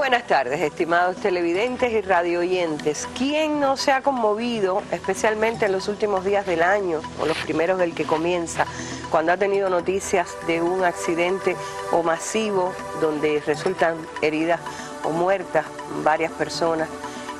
buenas tardes, estimados televidentes y radioyentes. ¿Quién no se ha conmovido, especialmente en los últimos días del año o los primeros del que comienza, cuando ha tenido noticias de un accidente o masivo donde resultan heridas o muertas varias personas?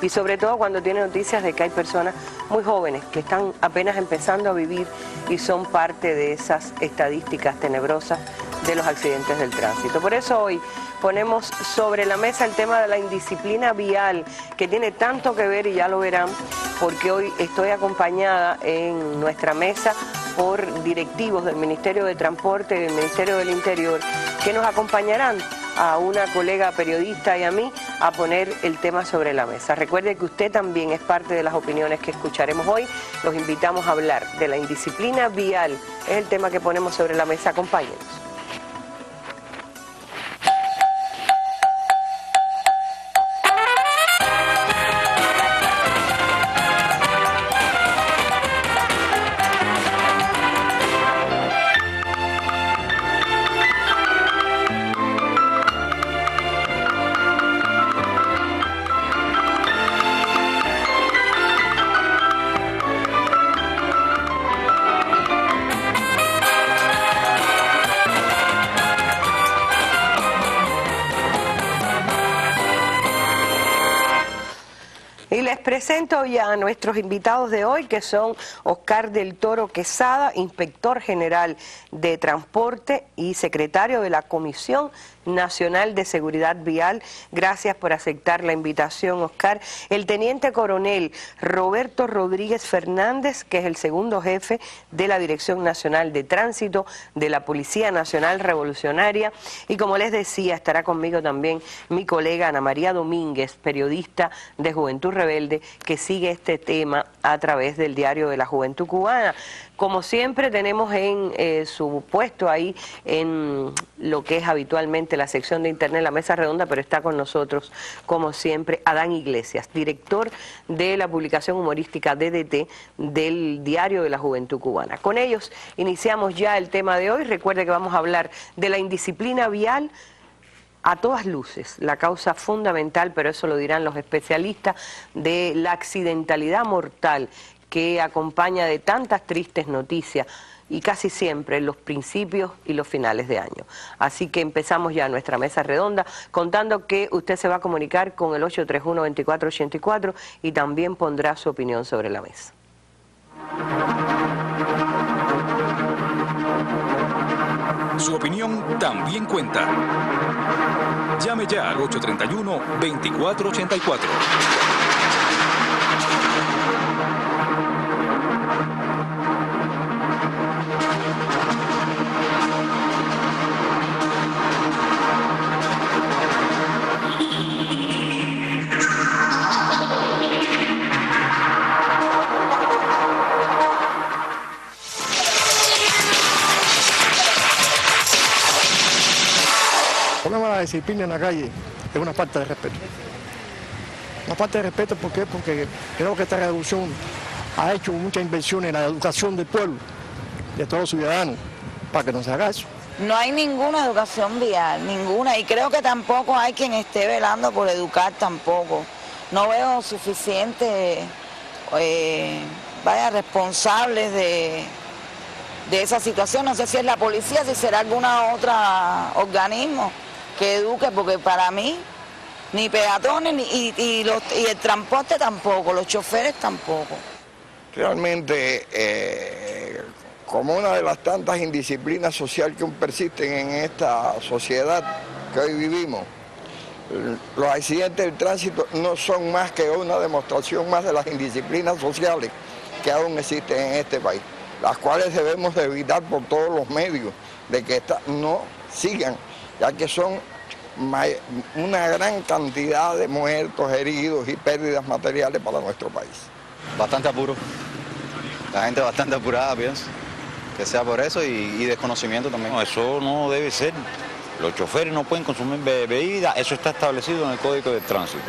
Y sobre todo cuando tiene noticias de que hay personas muy jóvenes que están apenas empezando a vivir y son parte de esas estadísticas tenebrosas de los accidentes del tránsito. Por eso hoy ponemos sobre la mesa el tema de la indisciplina vial, que tiene tanto que ver, y ya lo verán, porque hoy estoy acompañada en nuestra mesa por directivos del Ministerio de Transporte y del Ministerio del Interior, que nos acompañarán a una colega periodista y a mí a poner el tema sobre la mesa. Recuerde que usted también es parte de las opiniones que escucharemos hoy. Los invitamos a hablar de la indisciplina vial. Es el tema que ponemos sobre la mesa. Acompáñenos. Y les presento ya a nuestros invitados de hoy, que son Oscar del Toro Quesada, inspector general de Transporte y secretario de la Comisión Nacional de Seguridad Vial. Gracias por aceptar la invitación, Oscar. El teniente coronel Roberto Rodríguez Fernández, que es el segundo jefe de la Dirección Nacional de Tránsito de la Policía Nacional Revolucionaria. Y como les decía, estará conmigo también mi colega Ana María Domínguez, periodista de Juventud Rebelde, que sigue este tema a través del Diario de la Juventud Cubana. Como siempre tenemos en su puesto ahí en lo que es habitualmente la sección de internet, la mesa redonda, pero está con nosotros como siempre Adán Iglesias, director de la publicación humorística DDT del Diario de la Juventud Cubana. Con ellos iniciamos ya el tema de hoy. Recuerde que vamos a hablar de la indisciplina vial. A todas luces, la causa fundamental, pero eso lo dirán los especialistas, de la accidentalidad mortal que acompaña de tantas tristes noticias y casi siempre en los principios y los finales de año. Así que empezamos ya nuestra mesa redonda contando que usted se va a comunicar con el 831-2484 y también pondrá su opinión sobre la mesa. Su opinión también cuenta. Llame ya al 831-2484. La disciplina en la calle es una falta de respeto. Una falta de respeto, ¿por qué? Porque creo que esta revolución ha hecho mucha inversión en la educación del pueblo, de todos los ciudadanos, para que no se haga eso. No hay ninguna educación vial, ninguna, y creo que tampoco hay quien esté velando por educar tampoco. No veo suficientes responsables de esa situación. No sé si es la policía, si será alguna otra organismo que eduque, porque para mí ni peatones y el transporte tampoco, los choferes tampoco. Realmente, como una de las tantas indisciplinas sociales que persisten en esta sociedad que hoy vivimos, los accidentes del tránsito no son más que una demostración más de las indisciplinas sociales que aún existen en este país, las cuales debemos de evitar por todos los medios, de que no sigan, ya que son una gran cantidad de muertos, heridos y pérdidas materiales para nuestro país. Bastante apuro, la gente bastante apurada, pienso, que sea por eso y desconocimiento también. No, eso no debe ser. Los choferes no pueden consumir bebidas, eso está establecido en el Código de Tránsito.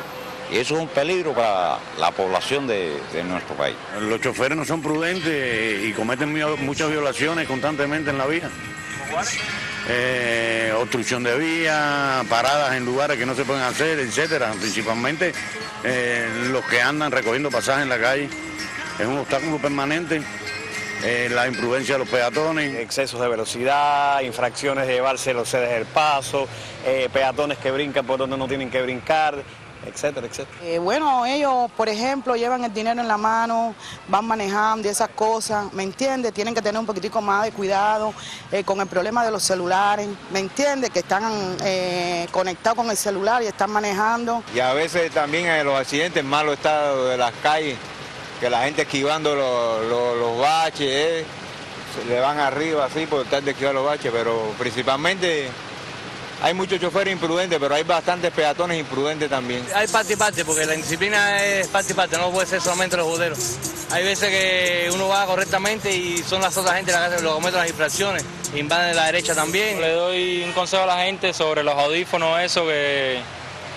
Y eso es un peligro para la población de nuestro país. Los choferes no son prudentes y cometen muchas violaciones constantemente en la vía. obstrucción de vías, paradas en lugares que no se pueden hacer, etcétera. Principalmente los que andan recogiendo pasajes en la calle. Es un obstáculo permanente. La imprudencia de los peatones. Excesos de velocidad, infracciones de llevarse los sedes del paso, peatones que brincan por donde no tienen que brincar, etcétera, etcétera. Bueno, ellos, por ejemplo, llevan el dinero en la mano, van manejando y esas cosas, ¿me entiendes? Tienen que tener un poquitico más de cuidado con el problema de los celulares, ¿me entiendes? Que están conectados con el celular y están manejando. Y a veces también los accidentes, malo estado de las calles, que la gente esquivando los baches, se le van arriba así por tratar de esquivar los baches, pero principalmente hay muchos choferes imprudentes, pero hay bastantes peatones imprudentes también. Hay parte y parte, porque la disciplina es parte y parte, no puede ser solamente los juderos. Hay veces que uno va correctamente y son las otras gente las que cometen las infracciones, invaden la derecha también. Le doy un consejo a la gente sobre los audífonos, eso que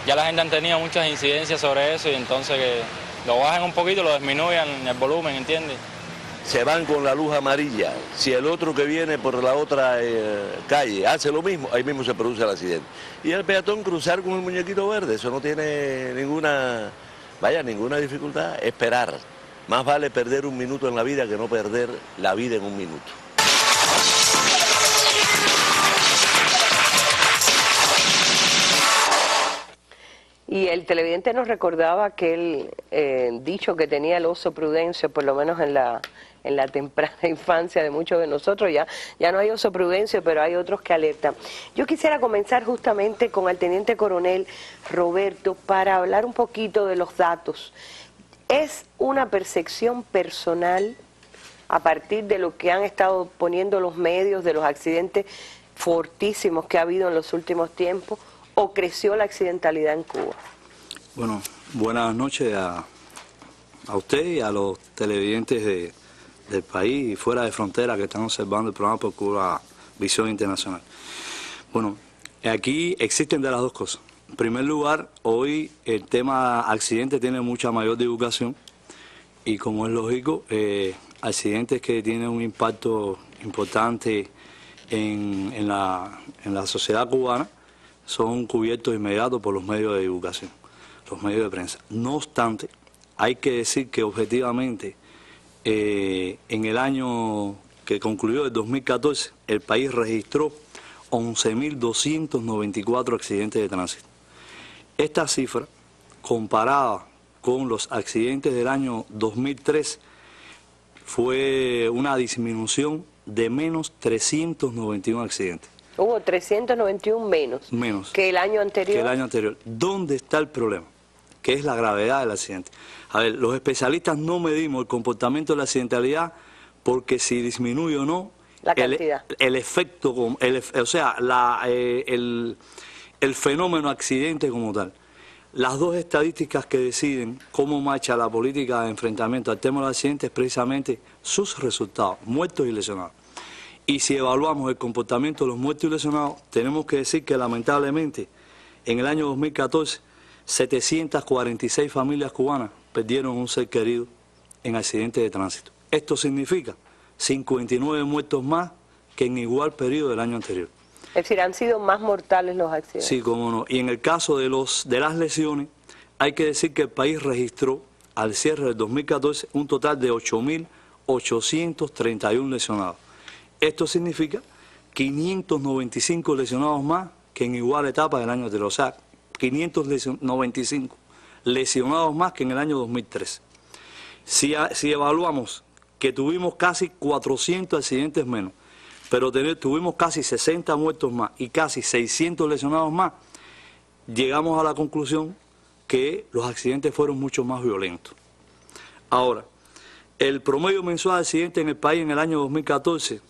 ya la gente han tenido muchas incidencias sobre eso y entonces que lo bajen un poquito, lo disminuyan el volumen, ¿entiendes? Se van con la luz amarilla. Si el otro que viene por la otra calle hace lo mismo, ahí mismo se produce el accidente. Y el peatón cruzar con el muñequito verde, eso no tiene ninguna dificultad. Esperar. Más vale perder un minuto en la vida que no perder la vida en un minuto. Y el televidente nos recordaba aquel dicho que tenía el oso Prudencio, por lo menos en la temprana infancia de muchos de nosotros. Ya no hay oso Prudencio, pero hay otros que alertan. Yo quisiera comenzar justamente con el teniente coronel Roberto para hablar un poquito de los datos. ¿Es una percepción personal a partir de lo que han estado poniendo los medios, de los accidentes fortísimos que ha habido en los últimos tiempos, o creció la accidentalidad en Cuba? Bueno, buenas noches a usted y a los televidentes del país y fuera de frontera que están observando el programa por Cuba Visión Internacional. Bueno, aquí existen de las dos cosas. En primer lugar, hoy el tema accidente tiene mucha mayor divulgación y, como es lógico, accidentes que tienen un impacto importante en la sociedad cubana son cubiertos inmediatos por los medios de divulgación, los medios de prensa. No obstante, hay que decir que objetivamente en el año que concluyó, el 2014, el país registró 11.294 accidentes de tránsito. Esta cifra, comparada con los accidentes del año 2003, fue una disminución de menos 391 accidentes. Hubo 391 menos que el año anterior. ¿Dónde está el problema? Que es la gravedad del accidente. A ver, los especialistas no medimos el comportamiento de la accidentalidad porque si disminuye o no, la cantidad. El efecto, o sea, el fenómeno accidente como tal. Las dos estadísticas que deciden cómo marcha la política de enfrentamiento al tema de los accidentes es precisamente sus resultados, muertos y lesionados. Y si evaluamos el comportamiento de los muertos y lesionados, tenemos que decir que lamentablemente en el año 2014 746 familias cubanas perdieron un ser querido en accidentes de tránsito. Esto significa 59 muertos más que en igual periodo del año anterior. Es decir, han sido más mortales los accidentes. Sí, cómo no. Y en el caso de las lesiones, hay que decir que el país registró al cierre del 2014 un total de 8.831 lesionados. Esto significa 595 lesionados más que en igual etapa del año anterior. O sea, 595 lesionados más que en el año 2003. Si evaluamos que tuvimos casi 400 accidentes menos, pero tuvimos casi 60 muertos más y casi 600 lesionados más, llegamos a la conclusión que los accidentes fueron mucho más violentos. Ahora, el promedio mensual de accidentes en el país en el año 2014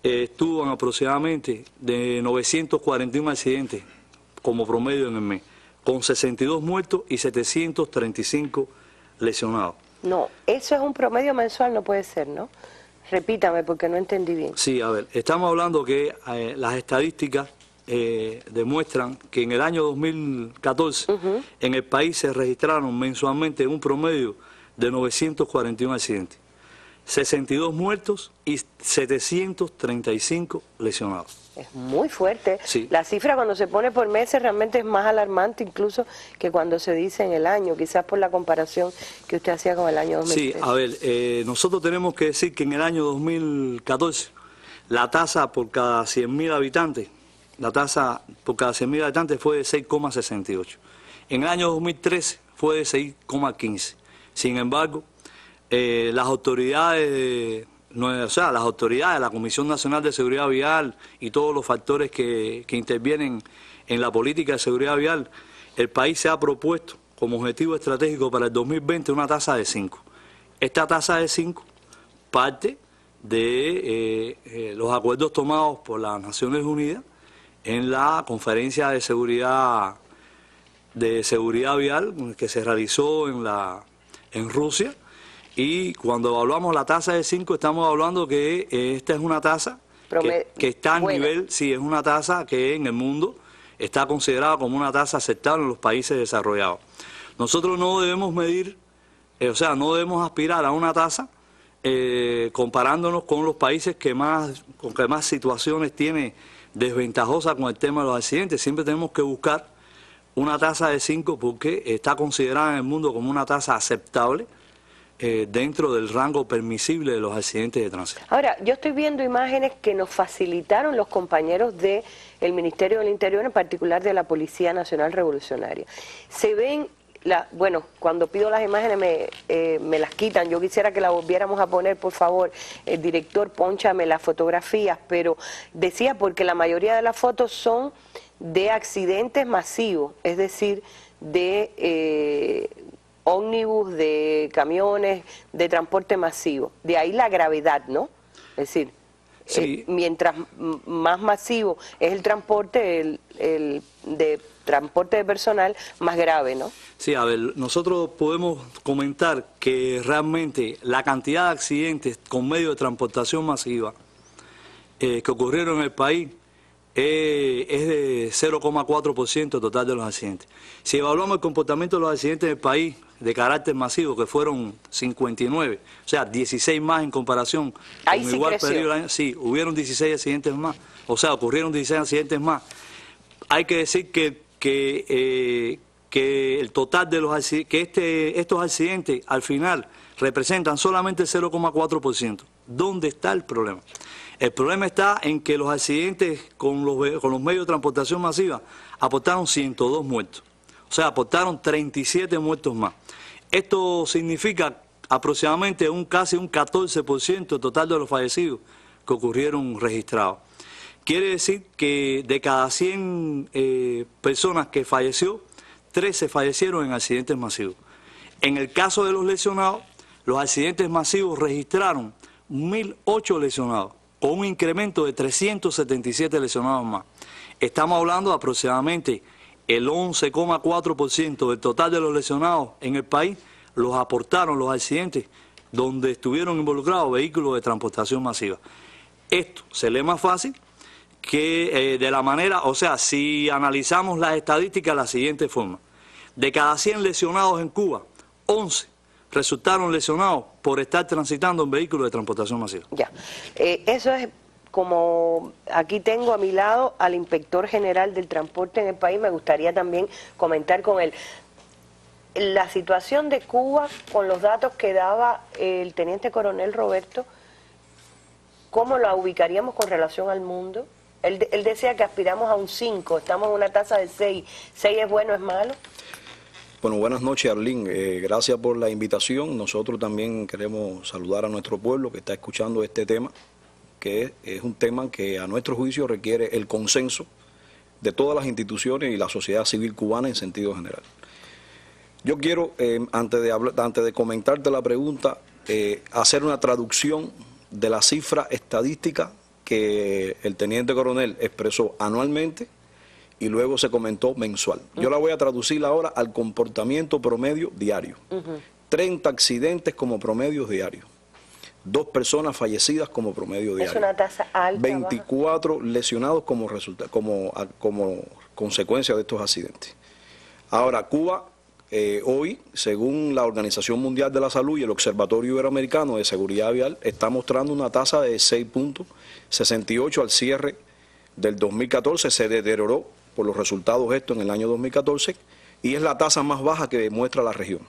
estuvo en aproximadamente de 941 accidentes como promedio en el mes, con 62 muertos y 735 lesionados. No, eso es un promedio mensual, no puede ser, ¿no? Repítame porque no entendí bien. Sí, a ver, estamos hablando que las estadísticas demuestran que en el año 2014 en el país se registraron mensualmente un promedio de 941 accidentes. 62 muertos y 735 lesionados. Es muy fuerte. Sí. La cifra cuando se pone por meses realmente es más alarmante incluso que cuando se dice en el año, quizás por la comparación que usted hacía con el año 2013. Sí, a ver, nosotros tenemos que decir que en el año 2014 la tasa por cada 100.000 habitantes, fue de 6,68. En el año 2013 fue de 6,15. Sin embargo, las autoridades, las autoridades de la Comisión Nacional de Seguridad Vial y todos los factores que intervienen en la política de seguridad vial, el país se ha propuesto como objetivo estratégico para el 2020 una tasa de 5. Esta tasa de 5 parte de los acuerdos tomados por las Naciones Unidas en la conferencia de seguridad vial que se realizó en Rusia. Y cuando evaluamos la tasa de 5, estamos hablando que esta es una tasa que está a nivel, sí, es una tasa que en el mundo está considerada como una tasa aceptable en los países desarrollados. Nosotros no debemos medir, no debemos aspirar a una tasa comparándonos con los países que más situaciones tiene desventajosas con el tema de los accidentes. Siempre tenemos que buscar una tasa de 5 porque está considerada en el mundo como una tasa aceptable dentro del rango permisible de los accidentes de tránsito. Ahora, yo estoy viendo imágenes que nos facilitaron los compañeros del Ministerio del Interior, en particular de la Policía Nacional Revolucionaria. Se ven, bueno, cuando pido las imágenes me las quitan. Yo quisiera que las volviéramos a poner, por favor. El director, pónchame las fotografías, pero decía porque la mayoría de las fotos son de accidentes masivos, es decir, de ómnibus, de camiones, de transporte masivo. De ahí la gravedad, ¿no? Es decir, sí, mientras más masivo es el transporte, el de transporte de personal, más grave, ¿no? Sí, a ver, nosotros podemos comentar que realmente la cantidad de accidentes con medio de transportación masiva que ocurrieron en el país es de 0,4% total de los accidentes. Si evaluamos el comportamiento de los accidentes en el país de carácter masivo, que fueron 59, o sea, 16 más en comparación con igual periodo del año, sí, hubieron 16 accidentes más, o sea, ocurrieron 16 accidentes más. Hay que decir que el total de los accidentes, estos accidentes al final representan solamente el 0,4%. ¿Dónde está el problema? El problema está en que los accidentes con los medios de transportación masiva aportaron 102 muertos. O sea, aportaron 37 muertos más. Esto significa aproximadamente casi un 14% total de los fallecidos que ocurrieron registrados. Quiere decir que de cada 100 personas que falleció, 13 fallecieron en accidentes masivos. En el caso de los lesionados, los accidentes masivos registraron 1.008 lesionados, con un incremento de 377 lesionados más. Estamos hablando de aproximadamente el 11,4% del total de los lesionados en el país los aportaron los accidentes donde estuvieron involucrados vehículos de transportación masiva. Esto se lee más fácil que de la manera, o sea, si analizamos las estadísticas de la siguiente forma. De cada 100 lesionados en Cuba, 11 resultaron lesionados por estar transitando en vehículos de transportación masiva. Ya, eso es como aquí tengo a mi lado al inspector general del transporte en el país. Me gustaría también comentar con él la situación de Cuba con los datos que daba el teniente coronel Roberto. ¿Cómo la ubicaríamos con relación al mundo? Él decía que aspiramos a un 5, estamos en una tasa de 6. ¿6 es bueno, es malo? Bueno, buenas noches, Arlene. Gracias por la invitación. Nosotros también queremos saludar a nuestro pueblo que está escuchando este tema, que es un tema que a nuestro juicio requiere el consenso de todas las instituciones y la sociedad civil cubana en sentido general. Yo quiero, antes de comentarte la pregunta, hacer una traducción de la cifra estadística que el teniente coronel expresó anualmente y luego se comentó mensual. Yo la voy a traducir ahora al comportamiento promedio diario. 30 accidentes como promedio diario. 2 personas fallecidas como promedio diario. Es una tasa alta. 24 lesionados como consecuencia de estos accidentes. Ahora, Cuba hoy, según la Organización Mundial de la Salud y el Observatorio Iberoamericano de Seguridad Vial, está mostrando una tasa de 6.68 al cierre del 2014. Se deterioró por los resultados estos en el año 2014 y es la tasa más baja que demuestra la región.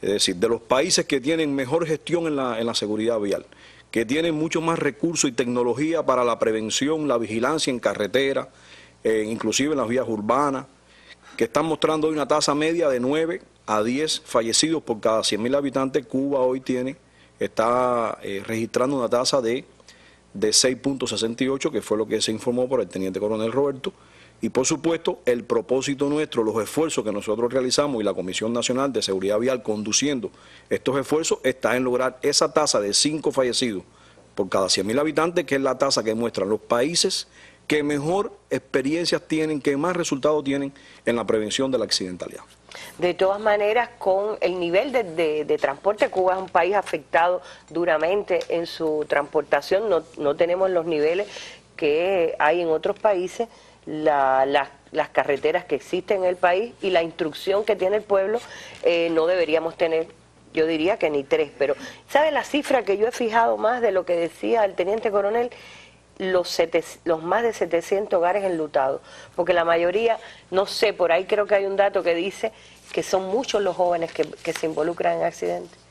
Es decir, de los países que tienen mejor gestión en la seguridad vial, que tienen mucho más recursos y tecnología para la prevención, la vigilancia en carretera, inclusive en las vías urbanas, que están mostrando hoy una tasa media de 9 a 10 fallecidos por cada 100.000 habitantes. Cuba hoy está registrando una tasa de 6.68, que fue lo que se informó por el teniente coronel Roberto. Y por supuesto, el propósito nuestro, los esfuerzos que nosotros realizamos y la Comisión Nacional de Seguridad Vial conduciendo estos esfuerzos, está en lograr esa tasa de 5 fallecidos por cada 100.000 habitantes, que es la tasa que muestran los países que mejor experiencias tienen, que más resultados tienen en la prevención de la accidentalidad. De todas maneras, con el nivel de transporte, Cuba es un país afectado duramente en su transportación, no tenemos los niveles que hay en otros países. Las carreteras que existen en el país y la instrucción que tiene el pueblo, no deberíamos tener, yo diría que ni 3, pero ¿sabe la cifra que yo he fijado más de lo que decía el teniente coronel? Los más de 700 hogares enlutados, porque la mayoría, no sé, por ahí creo que hay un dato que dice que son muchos los jóvenes que se involucran en accidentes.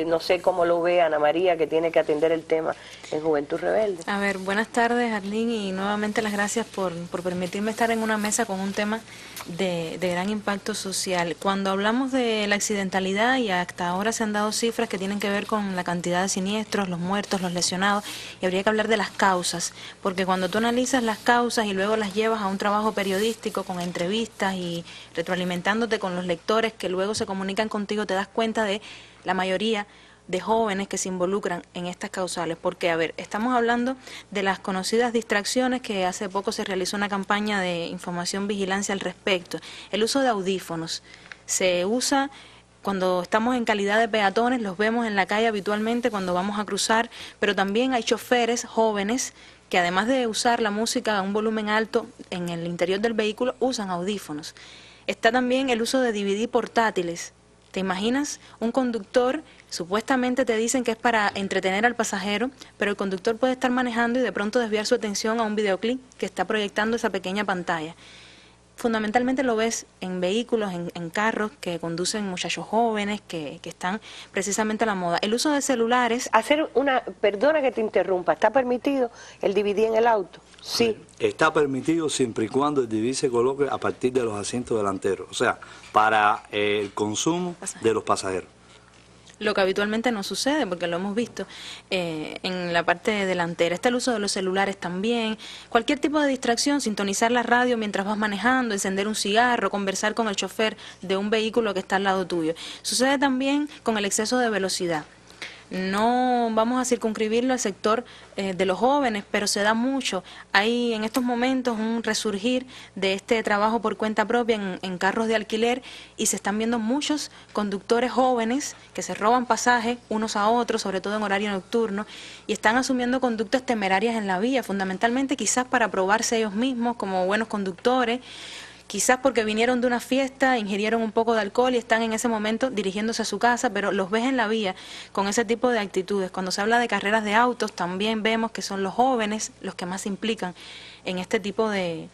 No sé cómo lo ve Ana María, que tiene que atender el tema en Juventud Rebelde. A ver, buenas tardes, Arlene, y nuevamente las gracias por permitirme estar en una mesa con un tema de gran impacto social. Cuando hablamos de la accidentalidad, y hasta ahora se han dado cifras que tienen que ver con la cantidad de siniestros, los muertos, los lesionados, y habría que hablar de las causas, porque cuando tú analizas las causas y luego las llevas a un trabajo periodístico con entrevistas y retroalimentándote con los lectores que luego se comunican contigo, te das cuenta de la mayoría de jóvenes que se involucran en estas causales. Porque, a ver, estamos hablando de las conocidas distracciones, que hace poco se realizó una campaña de información, vigilancia al respecto. El uso de audífonos se usa cuando estamos en calidad de peatones, los vemos en la calle habitualmente cuando vamos a cruzar, pero también hay choferes jóvenes que, además de usar la música a un volumen alto en el interior del vehículo, usan audífonos. Está también el uso de DVD portátiles. ¿Te imaginas? Un conductor, supuestamente te dicen que es para entretener al pasajero, pero el conductor puede estar manejando y de pronto desviar su atención a un videoclip que está proyectando esa pequeña pantalla. Fundamentalmente lo ves en vehículos, en carros que conducen muchachos jóvenes que están precisamente a la moda. El uso de celulares... Perdona que te interrumpa, ¿está permitido el DVD en el auto? Sí. Está permitido siempre y cuando el DVD se coloque a partir de los asientos delanteros, o sea, para el consumo de los pasajeros. Lo que habitualmente no sucede, porque lo hemos visto en la parte delantera. Está el uso de los celulares también, cualquier tipo de distracción, sintonizar la radio mientras vas manejando, encender un cigarro, conversar con el chofer de un vehículo que está al lado tuyo. Sucede también con el exceso de velocidad. No vamos a circunscribirlo al sector de los jóvenes, pero se da mucho. Hay en estos momentos un resurgir de este trabajo por cuenta propia en carros de alquiler, y se están viendo muchos conductores jóvenes que se roban pasajes unos a otros, sobre todo en horario nocturno, y están asumiendo conductas temerarias en la vía, fundamentalmente quizás para probarse ellos mismos como buenos conductores, quizás porque vinieron de una fiesta, ingirieron un poco de alcohol y están en ese momento dirigiéndose a su casa, pero los ves en la vía con ese tipo de actitudes. Cuando se habla de carreras de autos, también vemos que son los jóvenes los que más se implican en este tipo de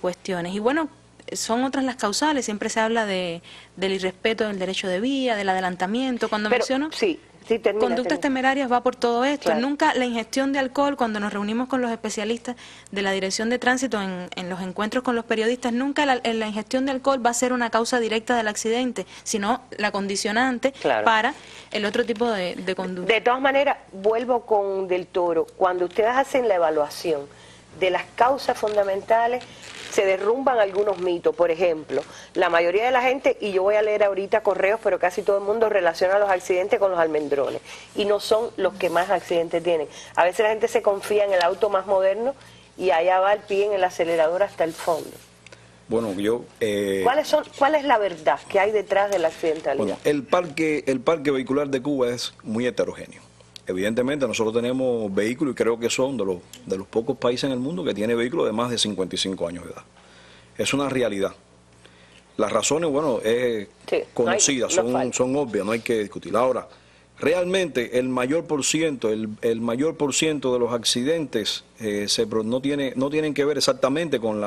cuestiones. Y bueno, son otras las causales, siempre se habla del irrespeto del derecho de vía, del adelantamiento. Cuando menciono... Sí. Conductas temerarias va por todo esto. Claro. Nunca la ingestión de alcohol, cuando nos reunimos con los especialistas de la Dirección de Tránsito en los encuentros con los periodistas, nunca la ingestión de alcohol va a ser una causa directa del accidente, sino la condicionante para el otro tipo de conducta. De todas maneras, vuelvo con Del Toro. Cuando ustedes hacen la evaluación de las causas fundamentales, se derrumban algunos mitos. Por ejemplo, la mayoría de la gente, y yo voy a leer ahorita correos, pero casi todo el mundo relaciona los accidentes con los almendrones, y no son los que más accidentes tienen. A veces la gente se confía en el auto más moderno y allá va el pie en el acelerador hasta el fondo. Bueno, ¿Cuál es la verdad que hay detrás de la accidentalidad? Bueno, el parque vehicular de Cuba es muy heterogéneo. Evidentemente nosotros tenemos vehículos, y creo que son de los pocos países en el mundo que tiene vehículos de más de 55 años de edad. Es una realidad. Las razones, bueno, es conocida, son obvias, no hay que discutir. Ahora, realmente el mayor por ciento de los accidentes no tienen que ver exactamente con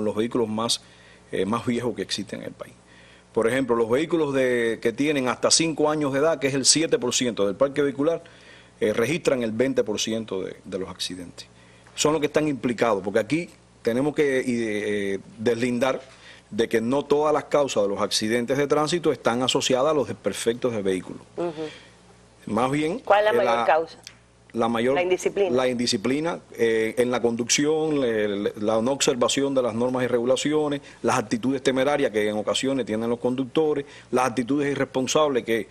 los vehículos más viejos que existen en el país. Por ejemplo, los vehículos que tienen hasta 5 años de edad, que es el 7% del parque vehicular, registran el 20% de los accidentes. Son los que están implicados, porque aquí tenemos que deslindar de que no todas las causas de los accidentes de tránsito están asociadas a los desperfectos de vehículos. Más bien, ¿cuál es la mayor causa? La indisciplina. La indisciplina en la conducción, la no observación de las normas y regulaciones, las actitudes temerarias que en ocasiones tienen los conductores, las actitudes irresponsables que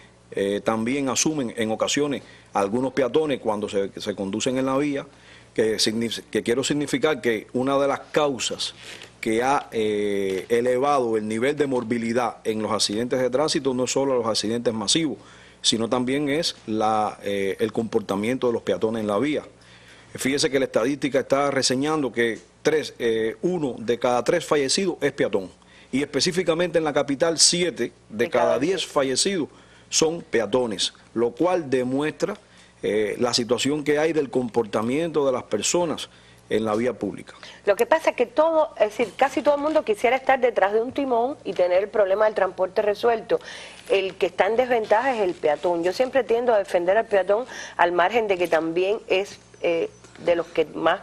también asumen en ocasiones algunos peatones cuando se conducen en la vía, que quiero significar que una de las causas que ha elevado el nivel de morbilidad en los accidentes de tránsito no es solo los accidentes masivos, sino también es el comportamiento de los peatones en la vía. Fíjese que la estadística está reseñando que 1 de cada 3 fallecidos es peatón. Y específicamente en la capital, 7 de cada 10 fallecidos son peatones, lo cual demuestra la situación que hay del comportamiento de las personas en la vía pública. Lo que pasa es que casi todo el mundo quisiera estar detrás de un timón y tener el problema del transporte resuelto. El que está en desventaja es el peatón. Yo siempre tiendo a defender al peatón al margen de que también es de los que más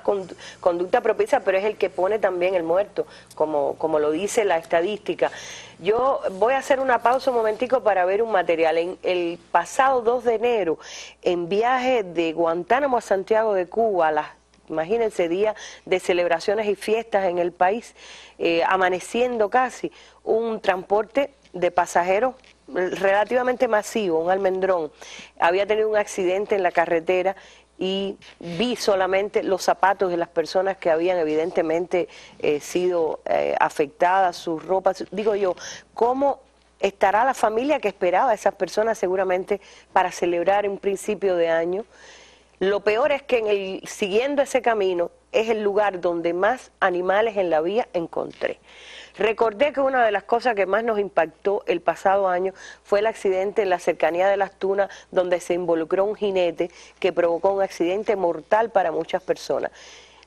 conducta propicia, pero es el que pone también el muerto, como lo dice la estadística. Yo voy a hacer una pausa un momentico para ver un material. El pasado 2 de enero, en viaje de Guantánamo a Santiago de Cuba, imagínense, día de celebraciones y fiestas en el país, amaneciendo casi, un transporte de pasajeros relativamente masivo, un almendrón, había tenido un accidente en la carretera y vi solamente los zapatos de las personas que habían evidentemente sido afectadas, sus ropas. Digo yo, ¿cómo estará la familia que esperaba a esas personas seguramente para celebrar un principio de año? Lo peor es que siguiendo ese camino es el lugar donde más animales en la vía encontré. Recordé que una de las cosas que más nos impactó el pasado año fue el accidente en la cercanía de Las Tunas, donde se involucró un jinete que provocó un accidente mortal para muchas personas.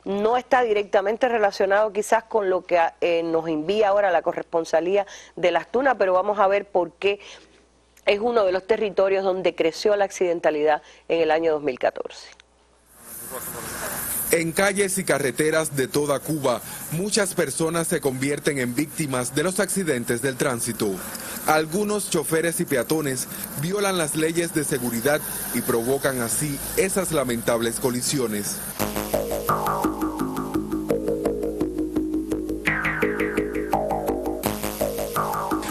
No está directamente relacionado quizás con lo que nos envía ahora la corresponsalía de Las Tunas, pero vamos a ver por qué es uno de los territorios donde creció la accidentalidad en el año 2014. En calles y carreteras de toda Cuba, muchas personas se convierten en víctimas de los accidentes del tránsito. Algunos choferes y peatones violan las leyes de seguridad y provocan así esas lamentables colisiones.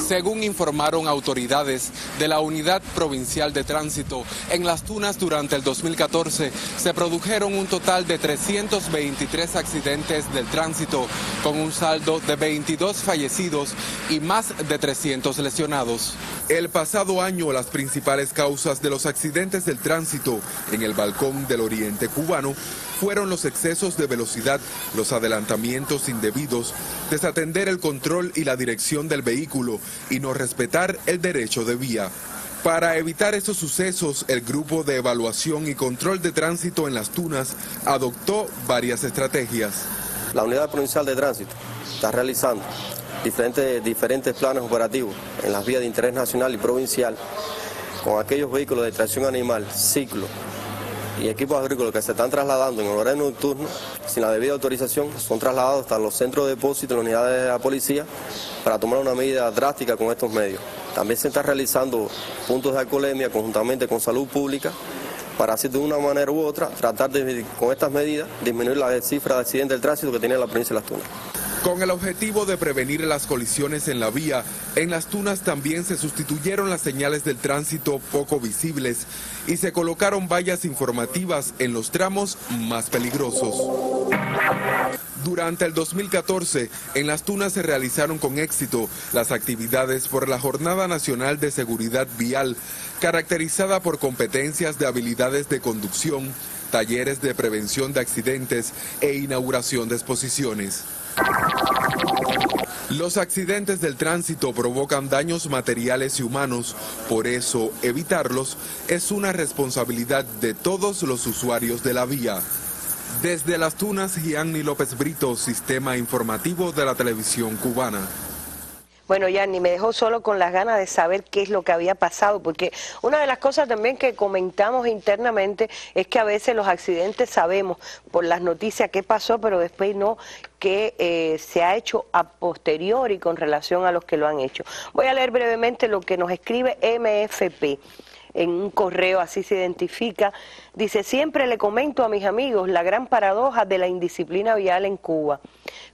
Según informaron autoridades de la Unidad Provincial de Tránsito, en Las Tunas durante el 2014 se produjeron un total de 323 accidentes del tránsito, con un saldo de 22 fallecidos y más de 300 lesionados. El pasado año, las principales causas de los accidentes del tránsito en el balcón del oriente cubano fueron los excesos de velocidad, los adelantamientos indebidos, desatender el control y la dirección del vehículo y no respetar el derecho de vía. Para evitar esos sucesos, el Grupo de Evaluación y Control de Tránsito en Las Tunas adoptó varias estrategias. La Unidad Provincial de Tránsito está realizando diferentes planes operativos en las vías de interés nacional y provincial con aquellos vehículos de tracción animal, ciclo y equipos agrícolas que se están trasladando en horario nocturno sin la debida autorización, son trasladados hasta los centros de depósito en las unidades de la policía para tomar una medida drástica con estos medios. También se están realizando puntos de alcoholemia conjuntamente con salud pública para así de una manera u otra tratar de, con estas medidas, disminuir la cifra de accidentes del tránsito que tiene la provincia de Las Tunas. Con el objetivo de prevenir las colisiones en la vía, en Las Tunas también se sustituyeron las señales del tránsito poco visibles y se colocaron vallas informativas en los tramos más peligrosos. Durante el 2014, en Las Tunas se realizaron con éxito las actividades por la Jornada Nacional de Seguridad Vial, caracterizada por competencias de habilidades de conducción, talleres de prevención de accidentes e inauguración de exposiciones. Los accidentes del tránsito provocan daños materiales y humanos, por eso evitarlos es una responsabilidad de todos los usuarios de la vía. Desde Las Tunas, Gianni López Brito, Sistema Informativo de la Televisión Cubana. Bueno, Gianni, me dejó solo con las ganas de saber qué es lo que había pasado, porque una de las cosas también que comentamos internamente es que a veces los accidentes sabemos por las noticias qué pasó, pero después no qué se ha hecho a posteriori con relación a los que lo han hecho. Voy a leer brevemente lo que nos escribe MFP. En un correo, así se identifica, dice: siempre le comento a mis amigos la gran paradoja de la indisciplina vial en Cuba.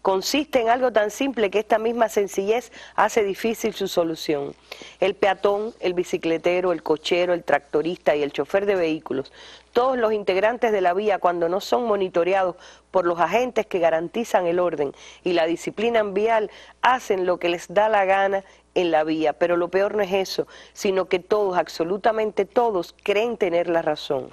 Consiste en algo tan simple que esta misma sencillez hace difícil su solución. El peatón, el bicicletero, el cochero, el tractorista y el chofer de vehículos, todos los integrantes de la vía, cuando no son monitoreados por los agentes que garantizan el orden y la disciplina vial, hacen lo que les da la gana en la vía, pero lo peor no es eso, sino que todos, absolutamente todos, creen tener la razón.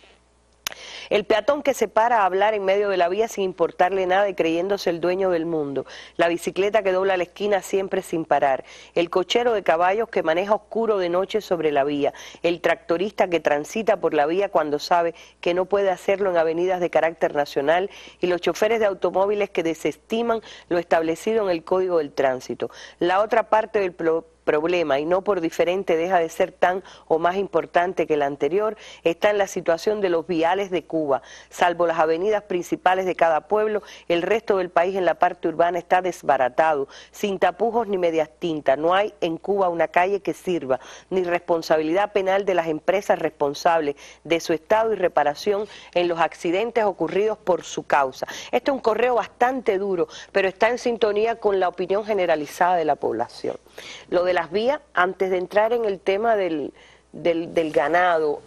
El peatón que se para a hablar en medio de la vía sin importarle nada y creyéndose el dueño del mundo. La bicicleta que dobla la esquina siempre sin parar. El cochero de caballos que maneja oscuro de noche sobre la vía. El tractorista que transita por la vía cuando sabe que no puede hacerlo en avenidas de carácter nacional. Y los choferes de automóviles que desestiman lo establecido en el Código del Tránsito. La otra parte del problema, y no por diferente deja de ser tan o más importante que la anterior, está en la situación de los viales de Cuba. Salvo las avenidas principales de cada pueblo, el resto del país en la parte urbana está desbaratado, sin tapujos ni medias tintas. No hay en Cuba una calle que sirva, ni responsabilidad penal de las empresas responsables de su estado y reparación en los accidentes ocurridos por su causa. Este es un correo bastante duro, pero está en sintonía con la opinión generalizada de la población. Lo de las vías, antes de entrar en el tema del ganado,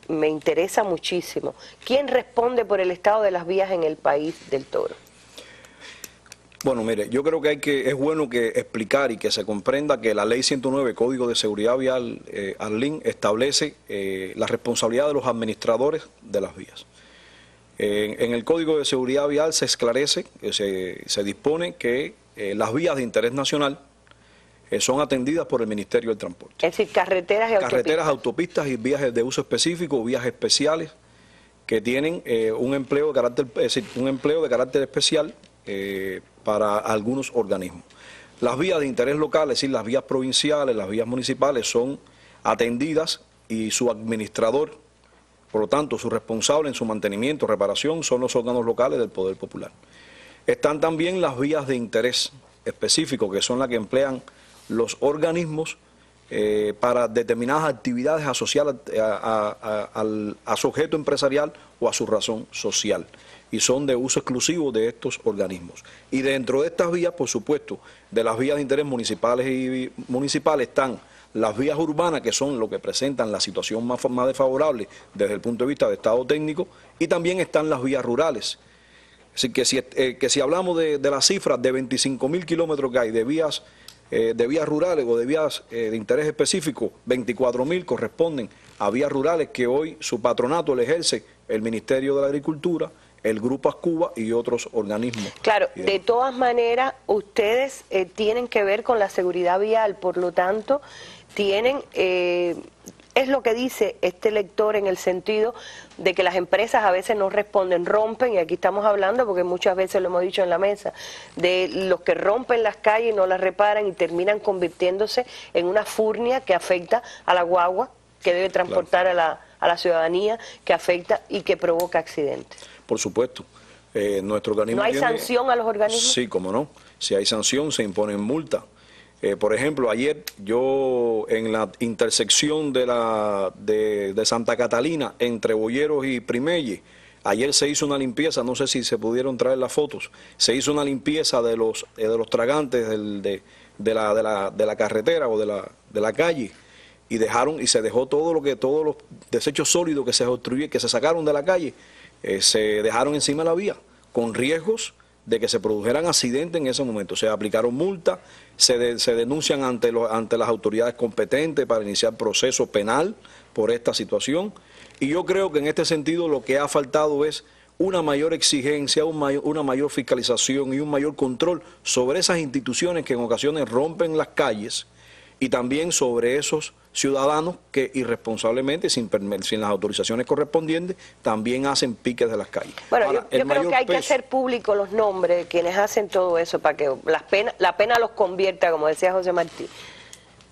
me interesa muchísimo. ¿Quién responde por el estado de las vías en el país del Toro? Bueno, mire, yo creo que es bueno que explicar y que se comprenda que la Ley 109, Código de Seguridad Vial, Arlín, establece la responsabilidad de los administradores de las vías. En el Código de Seguridad Vial se esclarece, se dispone que las vías de interés nacional son atendidas por el Ministerio del Transporte. Es decir, carreteras y autopistas. Carreteras, autopistas y vías de uso específico, vías especiales que tienen un empleo de carácter, es decir, un empleo de carácter especial para algunos organismos. Las vías de interés local, es decir, las vías provinciales, las vías municipales, son atendidas y su administrador, por lo tanto, su responsable en su mantenimiento, reparación, son los órganos locales del Poder Popular. Están también las vías de interés específico, que son las que emplean los organismos para determinadas actividades asociadas a su objeto empresarial o a su razón social, y son de uso exclusivo de estos organismos. Y dentro de estas vías, por supuesto, de las vías de interés municipales están las vías urbanas, que son lo que presentan la situación más desfavorable desde el punto de vista de estado técnico, y también están las vías rurales. Así que si hablamos de las cifras de 25.000 kilómetros que hay de vías rurales o de vías de interés específico, 24.000 corresponden a vías rurales que hoy su patronato le ejerce el Ministerio de la Agricultura, el Grupo Ascuba y otros organismos. Claro, de todas maneras, ustedes tienen que ver con la seguridad vial, por lo tanto, tienen... es lo que dice este lector en el sentido de que las empresas a veces no responden, rompen, y aquí estamos hablando, porque muchas veces lo hemos dicho en la mesa, de los que rompen las calles y no las reparan y terminan convirtiéndose en una furnia que afecta a la guagua que debe transportar a la ciudadanía, que afecta y que provoca accidentes. Por supuesto. Nuestro organismo ¿No hay sanción a los organismos? Sí, cómo no. Si hay sanción, se imponen multas. Por ejemplo, ayer yo en la intersección de Santa Catalina entre Boyeros y Primelle, ayer se hizo una limpieza, no sé si se pudieron traer las fotos, se hizo una limpieza de los tragantes de la carretera o de la calle, y se dejó todos los desechos sólidos que se obstruyeron, que se sacaron de la calle, se dejaron encima de la vía, con riesgos de que se produjeran accidentes en ese momento. Se aplicaron multas, se denuncian ante las autoridades competentes para iniciar proceso penal por esta situación. Y yo creo que en este sentido lo que ha faltado es una mayor exigencia, una mayor fiscalización y un mayor control sobre esas instituciones que en ocasiones rompen las calles y también sobre esos ciudadanos que irresponsablemente, sin las autorizaciones correspondientes, también hacen piques de las calles. Bueno, ahora, yo creo que hay que hacer público los nombres de quienes hacen todo eso para que la pena los convierta, como decía José Martí.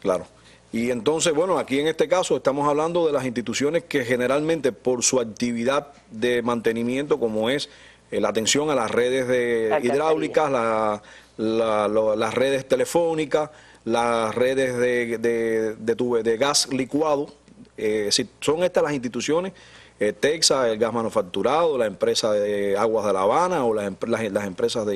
Claro. Y entonces, bueno, aquí en este caso estamos hablando de las instituciones que generalmente por su actividad de mantenimiento, como es la atención a las redes hidráulicas, las redes telefónicas, las redes de gas licuado, son estas las instituciones, Texas, el gas manufacturado, la empresa de Aguas de La Habana o las empresas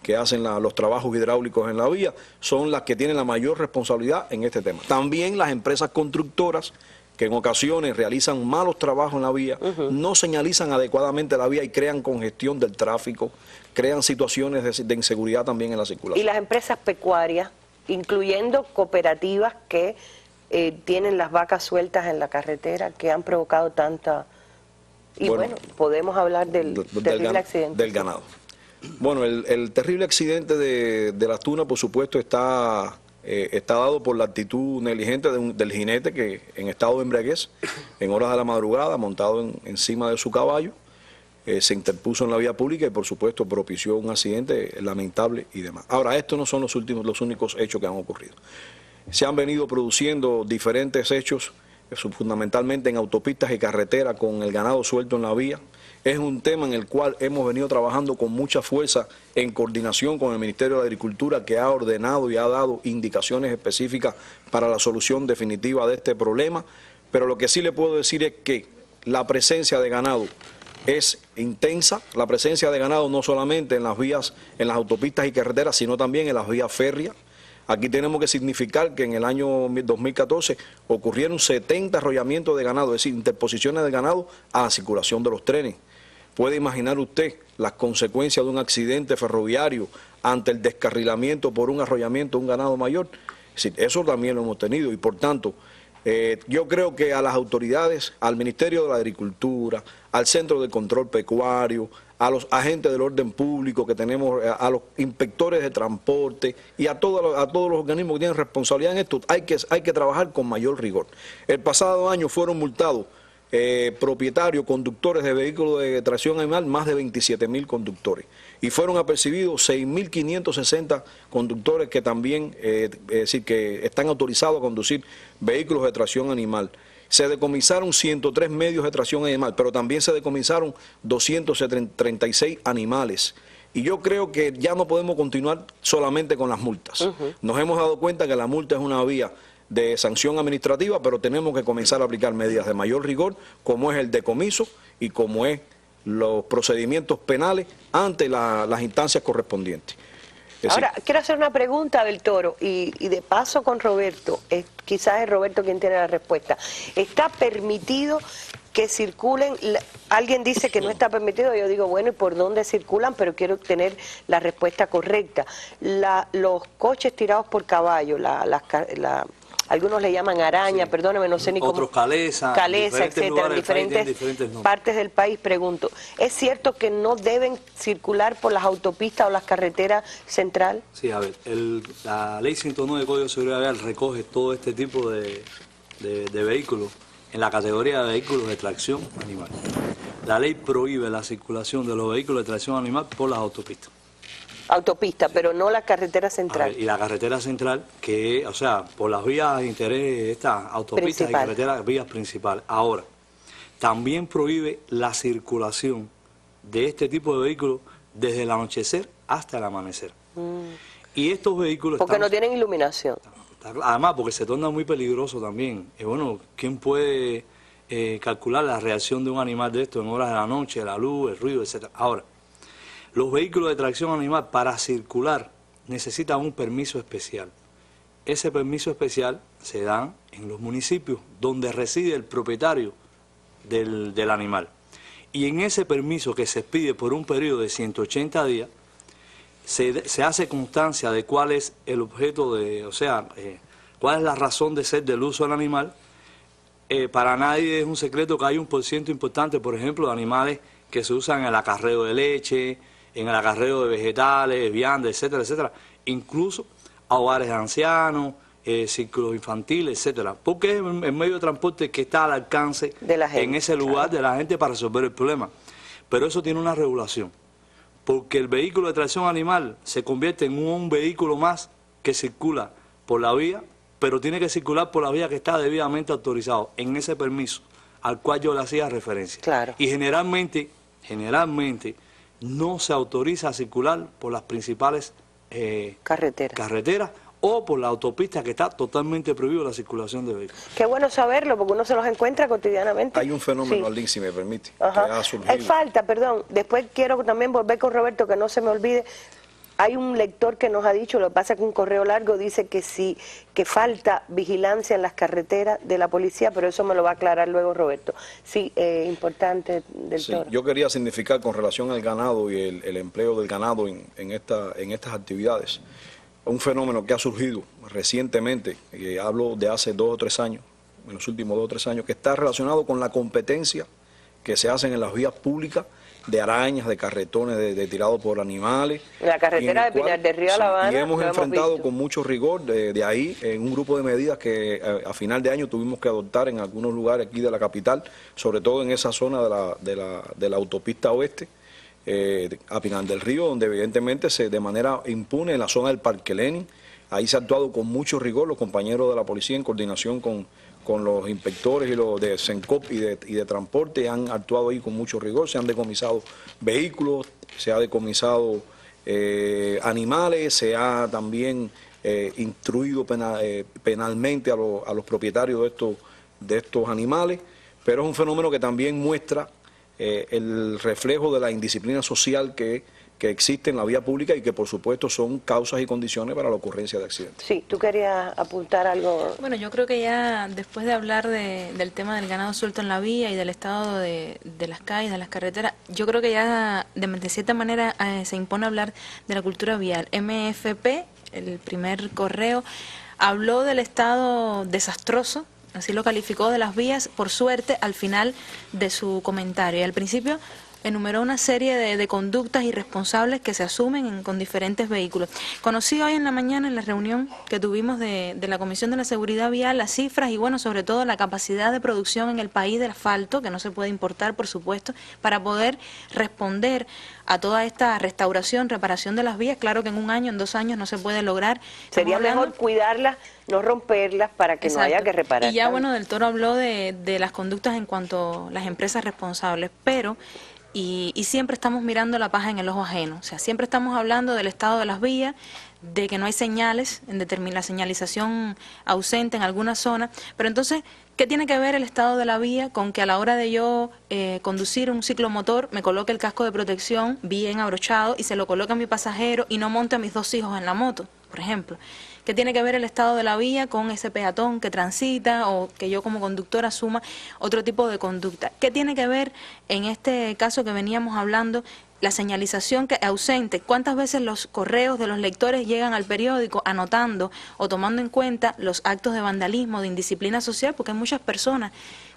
que hacen los trabajos hidráulicos en la vía, son las que tienen la mayor responsabilidad en este tema. También las empresas constructoras, que en ocasiones realizan malos trabajos en la vía, no señalizan adecuadamente la vía y crean congestión del tráfico, crean situaciones de inseguridad también en la circulación. Y las empresas pecuarias, incluyendo cooperativas que tienen las vacas sueltas en la carretera, que han provocado tanta... Y bueno, podemos hablar del terrible accidente. Del ganado. Bueno, el terrible accidente de las tunas, por supuesto, está dado por la actitud negligente del jinete que en estado de embriaguez, en horas de la madrugada, montado encima de su caballo, se interpuso en la vía pública y por supuesto propició un accidente lamentable y demás. Ahora, estos no son los únicos hechos que han ocurrido. Se han venido produciendo diferentes hechos, fundamentalmente en autopistas y carreteras con el ganado suelto en la vía. Es un tema en el cual hemos venido trabajando con mucha fuerza en coordinación con el Ministerio de Agricultura, que ha ordenado y ha dado indicaciones específicas para la solución definitiva de este problema. Pero lo que sí le puedo decir es que la presencia de ganado es intensa, la presencia de ganado no solamente en las vías, en las autopistas y carreteras, sino también en las vías férreas. Aquí tenemos que significar que en el año 2014 ocurrieron 70 arrollamientos de ganado, es decir, interposiciones de ganado a la circulación de los trenes. ¿Puede imaginar usted las consecuencias de un accidente ferroviario ante el descarrilamiento por un arrollamiento de un ganado mayor? Es decir, eso también lo hemos tenido y por tanto yo creo que a las autoridades, al Ministerio de la Agricultura, al Centro de Control Pecuario, a los agentes del orden público que tenemos, a los inspectores de transporte y a todos los organismos que tienen responsabilidad en esto, hay que trabajar con mayor rigor. El pasado año fueron multados propietarios, conductores de vehículos de tracción animal, más de 27.000 conductores. Y fueron apercibidos 6.560 conductores que también, es decir, que están autorizados a conducir vehículos de tracción animal. Se decomisaron 103 medios de tracción animal, pero también se decomisaron 236 animales. Y yo creo que ya no podemos continuar solamente con las multas. Nos hemos dado cuenta que la multa es una vía de sanción administrativa, pero tenemos que comenzar a aplicar medidas de mayor rigor, como es el decomiso y como es los procedimientos penales ante las instancias correspondientes. Ahora, quiero hacer una pregunta del Toro y de paso con Roberto, quizás es Roberto quien tiene la respuesta. ¿Está permitido que circulen? Alguien dice que no está permitido, yo digo, bueno, ¿y por dónde circulan? Pero quiero tener la respuesta correcta. Los coches tirados por caballo, algunos le llaman araña, perdóname, no sé ni cómo. Otros calesa, etcétera, en diferentes partes del país, pregunto. ¿Es cierto que no deben circular por las autopistas o las carreteras central? Sí, a ver, la ley 109 del Código de Seguridad Vial recoge todo este tipo de vehículos en la categoría de vehículos de tracción animal. La ley prohíbe la circulación de los vehículos de tracción animal por las autopistas. Autopista, pero no la carretera central. Ver, y la carretera central, que, o sea, por las vías de interés, estas autopistas y carreteras, vías principales. Ahora, también prohíbe la circulación de este tipo de vehículos desde el anochecer hasta el amanecer. Y estos vehículos... Porque no tienen iluminación. Además, porque se torna muy peligroso también. Bueno, ¿quién puede calcular la reacción de un animal de esto en horas de la noche, la luz, el ruido, etcétera? Ahora, los vehículos de tracción animal para circular necesitan un permiso especial. Ese permiso especial se da en los municipios donde reside el propietario del animal. Y en ese permiso que se expide por un periodo de 180 días, se hace constancia de cuál es el objeto cuál es la razón de ser del uso del animal. Para nadie es un secreto que hay un porciento importante, por ejemplo, de animales que se usan en el acarreo de leche, en el acarreo de vegetales, viandas, etcétera, etcétera, incluso a hogares de ancianos, círculos infantiles, etcétera, porque es el medio de transporte que está al alcance de la gente, en ese lugar, claro, de la gente para resolver el problema. Pero eso tiene una regulación, porque el vehículo de tracción animal se convierte en un vehículo más que circula por la vía, pero tiene que circular por la vía que está debidamente autorizado en ese permiso al cual yo le hacía referencia. Claro. Y generalmente no se autoriza a circular por las principales carreteras o por la autopista, que está totalmente prohibido la circulación de vehículos. Qué bueno saberlo, porque uno se los encuentra cotidianamente. Hay un fenómeno, Arlín, si me permite, que ha surgido. Hay falta, perdón, después quiero también volver con Roberto, que no se me olvide. Hay un lector que nos ha dicho, lo que pasa es que un correo largo dice que sí, que falta vigilancia en las carreteras de la policía, pero eso me lo va a aclarar luego Roberto. Sí, importante del Toro. Yo quería significar con relación al ganado y el empleo del ganado en estas actividades, un fenómeno que ha surgido recientemente, hablo de hace 2 o 3 años, en los últimos 2 o 3 años, que está relacionado con la competencia que se hacen en las vías públicas de arañas, de carretones, de tirados por animales. La carretera de Pinar del Río a La Habana. Y hemos enfrentado con mucho rigor de ahí en un grupo de medidas que a final de año tuvimos que adoptar en algunos lugares aquí de la capital, sobre todo en esa zona de la autopista oeste, a Pinar del Río, donde evidentemente de manera impune en la zona del Parque Lenin. Ahí se ha actuado con mucho rigor, los compañeros de la policía en coordinación con los inspectores y los de CENCOP y de transporte han actuado ahí con mucho rigor. Se han decomisado vehículos, se ha decomisado animales, se ha también instruido penalmente a los propietarios de estos animales, pero es un fenómeno que también muestra el reflejo de la indisciplina social que existe en la vía pública y que por supuesto son causas y condiciones para la ocurrencia de accidentes. Sí, tú querías apuntar algo. Bueno, yo creo que ya después de hablar del tema del ganado suelto en la vía y del estado de las calles, de las carreteras, yo creo que ya de cierta manera se impone hablar de la cultura vial. MFP, el primer correo, habló del estado desastroso, así lo calificó, de las vías, por suerte, al final de su comentario. Y al principio enumeró una serie de conductas irresponsables que se asumen con diferentes vehículos. Conocí hoy en la mañana, en la reunión que tuvimos de la Comisión de la Seguridad Vial, las cifras y, bueno, sobre todo la capacidad de producción en el país del asfalto, que no se puede importar, por supuesto, para poder responder a toda esta restauración, reparación de las vías. Claro que en 1 año, en 2 años no se puede lograr. Sería mejor cuidarlas, no romperlas, para que no haya que reparar. Y ya, bueno, del Toro habló de las conductas en cuanto a las empresas responsables, pero y siempre estamos mirando la paja en el ojo ajeno. O sea, siempre estamos hablando del estado de las vías, de que no hay señales, la señalización ausente en alguna zona, pero entonces, ¿qué tiene que ver el estado de la vía con que a la hora de yo conducir un ciclomotor me coloque el casco de protección bien abrochado y se lo coloque a mi pasajero y no monte a mis 2 hijos en la moto, por ejemplo? ¿Qué tiene que ver el estado de la vía con ese peatón que transita o que yo como conductor asuma otro tipo de conducta? ¿Qué tiene que ver en este caso que veníamos hablando la señalización que ausente? ¿Cuántas veces los correos de los lectores llegan al periódico anotando o tomando en cuenta los actos de vandalismo, de indisciplina social? Porque hay muchas personas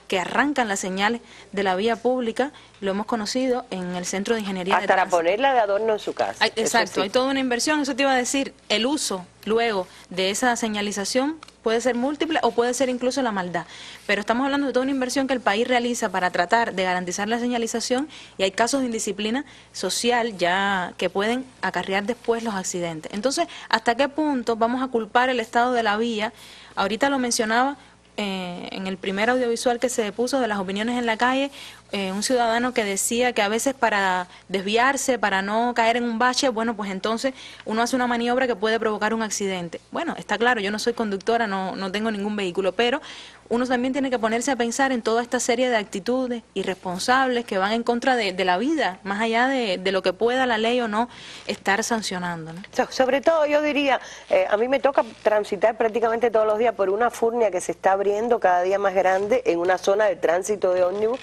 que arrancan las señales de la vía pública, lo hemos conocido en el Centro de Ingeniería hasta para ponerla de adorno en su casa. Exacto, hay toda una inversión, eso te iba a decir, el uso luego de esa señalización puede ser múltiple o puede ser incluso la maldad, pero estamos hablando de toda una inversión que el país realiza para tratar de garantizar la señalización y hay casos de indisciplina social ya que pueden acarrear después los accidentes. Entonces, ¿hasta qué punto vamos a culpar el estado de la vía? Ahorita lo mencionaba en el primer audiovisual que se puso de las opiniones en la calle, un ciudadano que decía que a veces para desviarse, para no caer en un bache, bueno, pues entonces uno hace una maniobra que puede provocar un accidente. Bueno, está claro, yo no soy conductora, no tengo ningún vehículo, pero uno también tiene que ponerse a pensar en toda esta serie de actitudes irresponsables que van en contra de la vida, más allá de lo que pueda la ley o no estar sancionando, ¿no? Sobre todo yo diría, a mí me toca transitar prácticamente todos los días por una furnia que se está abriendo cada día más grande en una zona de tránsito de ómnibus.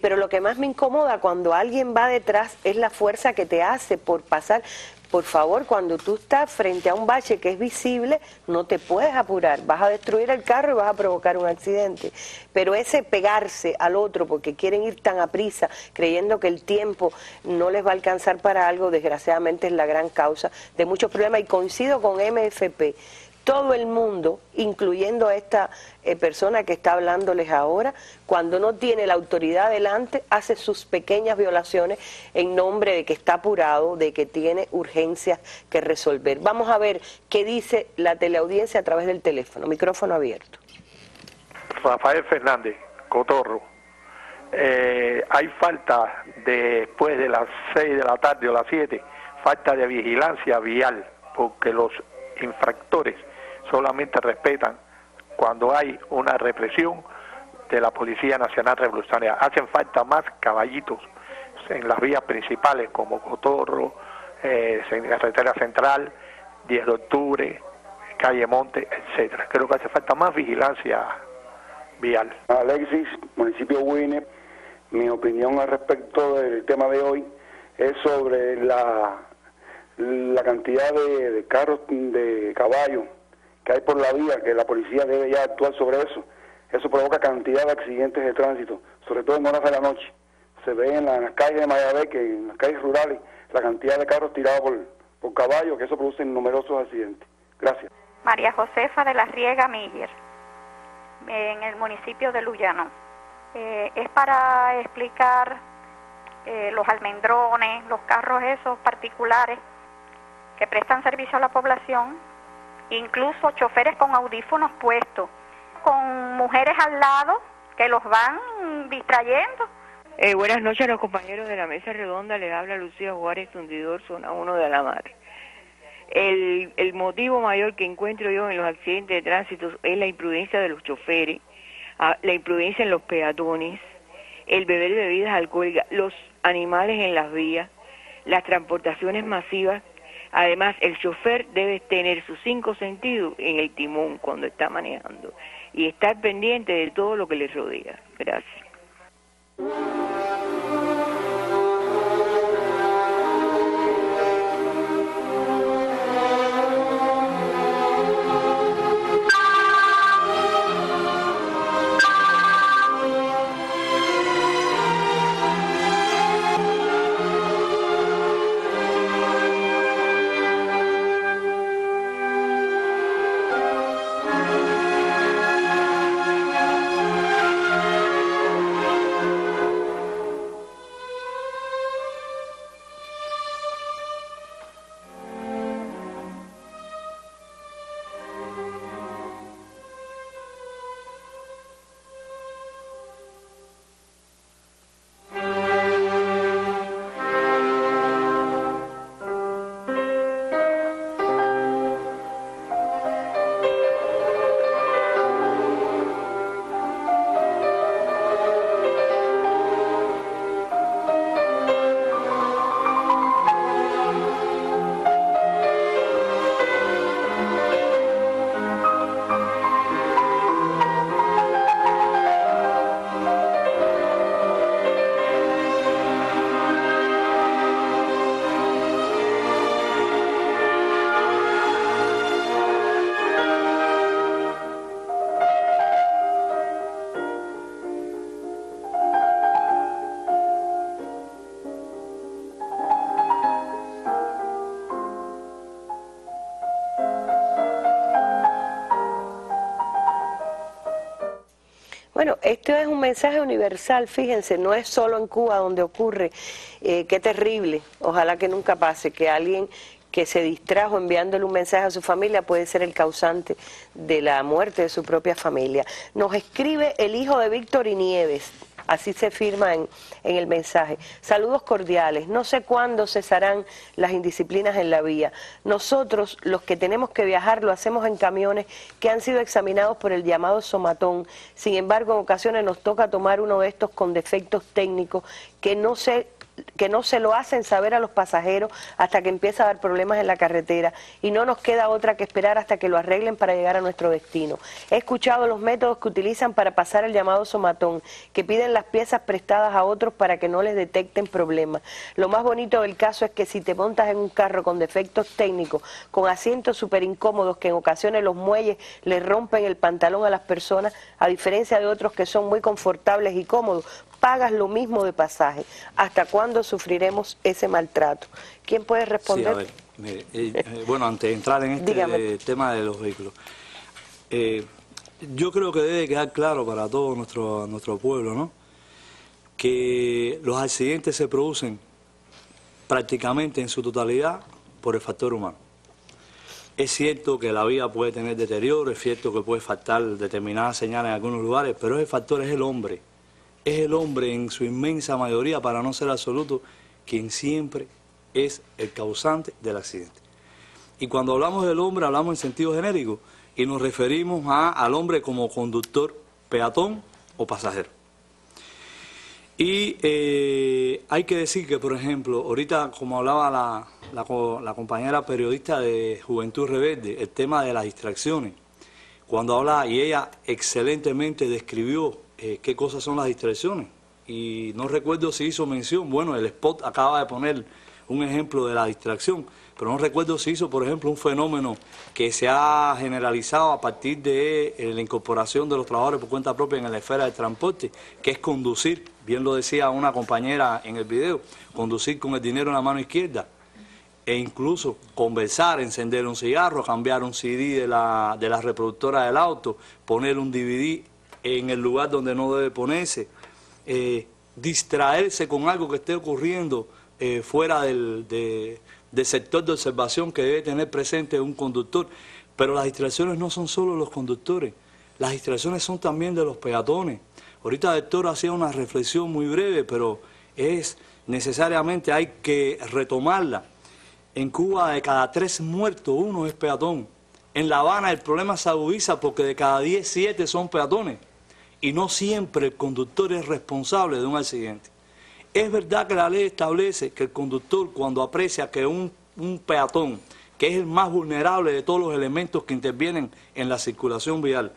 Pero lo que más me incomoda cuando alguien va detrás es la fuerza que te hace por pasar. Por favor, cuando tú estás frente a un bache que es visible, no te puedes apurar. Vas a destruir el carro y vas a provocar un accidente. Pero ese pegarse al otro porque quieren ir tan a prisa, creyendo que el tiempo no les va a alcanzar para algo, desgraciadamente es la gran causa de muchos problemas. Y coincido con MFP. Todo el mundo, incluyendo a esta persona que está hablándoles ahora, cuando no tiene la autoridad delante, hace sus pequeñas violaciones en nombre de que está apurado, de que tiene urgencias que resolver. Vamos a ver qué dice la teleaudiencia a través del teléfono. Micrófono abierto. Rafael Fernández, Cotorro. Hay falta después de las 6 de la tarde o las 7, falta de vigilancia vial, porque los infractores solamente respetan cuando hay una represión de la Policía Nacional Revolucionaria. Hacen falta más caballitos en las vías principales como Cotorro, Carretera Central, 10 de octubre, Calle Monte, etcétera. Creo que hace falta más vigilancia vial. Alexis, municipio Winner, mi opinión al respecto del tema de hoy es sobre la cantidad de carros de caballo que hay por la vía, que la policía debe ya actuar sobre eso. Eso provoca cantidad de accidentes de tránsito, sobre todo en horas de la noche. Se ve en las calles de Mayagüez, que en las calles rurales, la cantidad de carros tirados por caballo, que eso produce numerosos accidentes. Gracias. María Josefa de la Riega Miller, en el municipio de Luyano. Es para explicar los almendrones, los carros esos particulares que prestan servicio a la población, incluso choferes con audífonos puestos, con mujeres al lado que los van distrayendo. Buenas noches a los compañeros de la mesa redonda, les habla Lucía Juárez, Fundidor, zona 1 de Alamar. El motivo mayor que encuentro yo en los accidentes de tránsito es la imprudencia de los choferes, la imprudencia en los peatones, el beber bebidas alcohólicas, los animales en las vías, las transportaciones masivas. Además, el chofer debe tener sus 5 sentidos en el timón cuando está manejando y estar pendiente de todo lo que le rodea. Gracias. Bueno, esto es un mensaje universal, fíjense, no es solo en Cuba donde ocurre, qué terrible, ojalá que nunca pase, que alguien que se distrajo enviándole un mensaje a su familia puede ser el causante de la muerte de su propia familia. Nos escribe el hijo de Víctor y Nieves, así se firma en el mensaje. Saludos cordiales, no sé cuándo cesarán las indisciplinas en la vía. Nosotros, los que tenemos que viajar, lo hacemos en camiones que han sido examinados por el llamado somatón. Sin embargo, en ocasiones nos toca tomar uno de estos con defectos técnicos que no sé se lo hacen saber a los pasajeros hasta que empieza a dar problemas en la carretera y no nos queda otra que esperar hasta que lo arreglen para llegar a nuestro destino. He escuchado los métodos que utilizan para pasar el llamado somatón, que piden las piezas prestadas a otros para que no les detecten problemas. Lo más bonito del caso es que si te montas en un carro con defectos técnicos, con asientos súper incómodos que en ocasiones los muelles le rompen el pantalón a las personas, a diferencia de otros que son muy confortables y cómodos, pagas lo mismo de pasaje. ¿Hasta cuándo sufriremos ese maltrato? ¿Quién puede responder? Sí, a ver, mire, bueno, antes de entrar en este tema de los vehículos, yo creo que debe quedar claro para todo nuestro pueblo, ¿no?, que los accidentes se producen prácticamente en su totalidad por el factor humano. Es cierto que la vía puede tener deterioro, es cierto que puede faltar determinadas señales en algunos lugares, pero el factor es el hombre. Es el hombre en su inmensa mayoría, para no ser absoluto, quien siempre es el causante del accidente. Y cuando hablamos del hombre, hablamos en sentido genérico y nos referimos al hombre como conductor, peatón o pasajero. Y hay que decir que, por ejemplo, ahorita, como hablaba la compañera periodista de Juventud Rebelde, el tema de las distracciones, cuando habla, y ella excelentemente describió qué cosas son las distracciones, y no recuerdo si hizo mención, bueno, el spot acaba de poner un ejemplo de la distracción, pero no recuerdo si hizo, por ejemplo, un fenómeno que se ha generalizado a partir de la incorporación de los trabajadores por cuenta propia en la esfera del transporte, que es conducir, bien lo decía una compañera en el video, conducir con el dinero en la mano izquierda, e incluso conversar, encender un cigarro, cambiar un CD de la reproductora del auto, poner un DVD en el lugar donde no debe ponerse, distraerse con algo que esté ocurriendo fuera del sector de observación que debe tener presente un conductor. Pero las distracciones no son solo los conductores, las distracciones son también de los peatones. Ahorita el Toro hacía una reflexión muy breve, pero necesariamente hay que retomarla. En Cuba, de cada 3 muertos, 1 es peatón. En La Habana el problema se agudiza porque de cada 10, 7 son peatones. Y no siempre el conductor es responsable de un accidente. Es verdad que la ley establece que el conductor, cuando aprecia que un peatón, que es el más vulnerable de todos los elementos que intervienen en la circulación vial,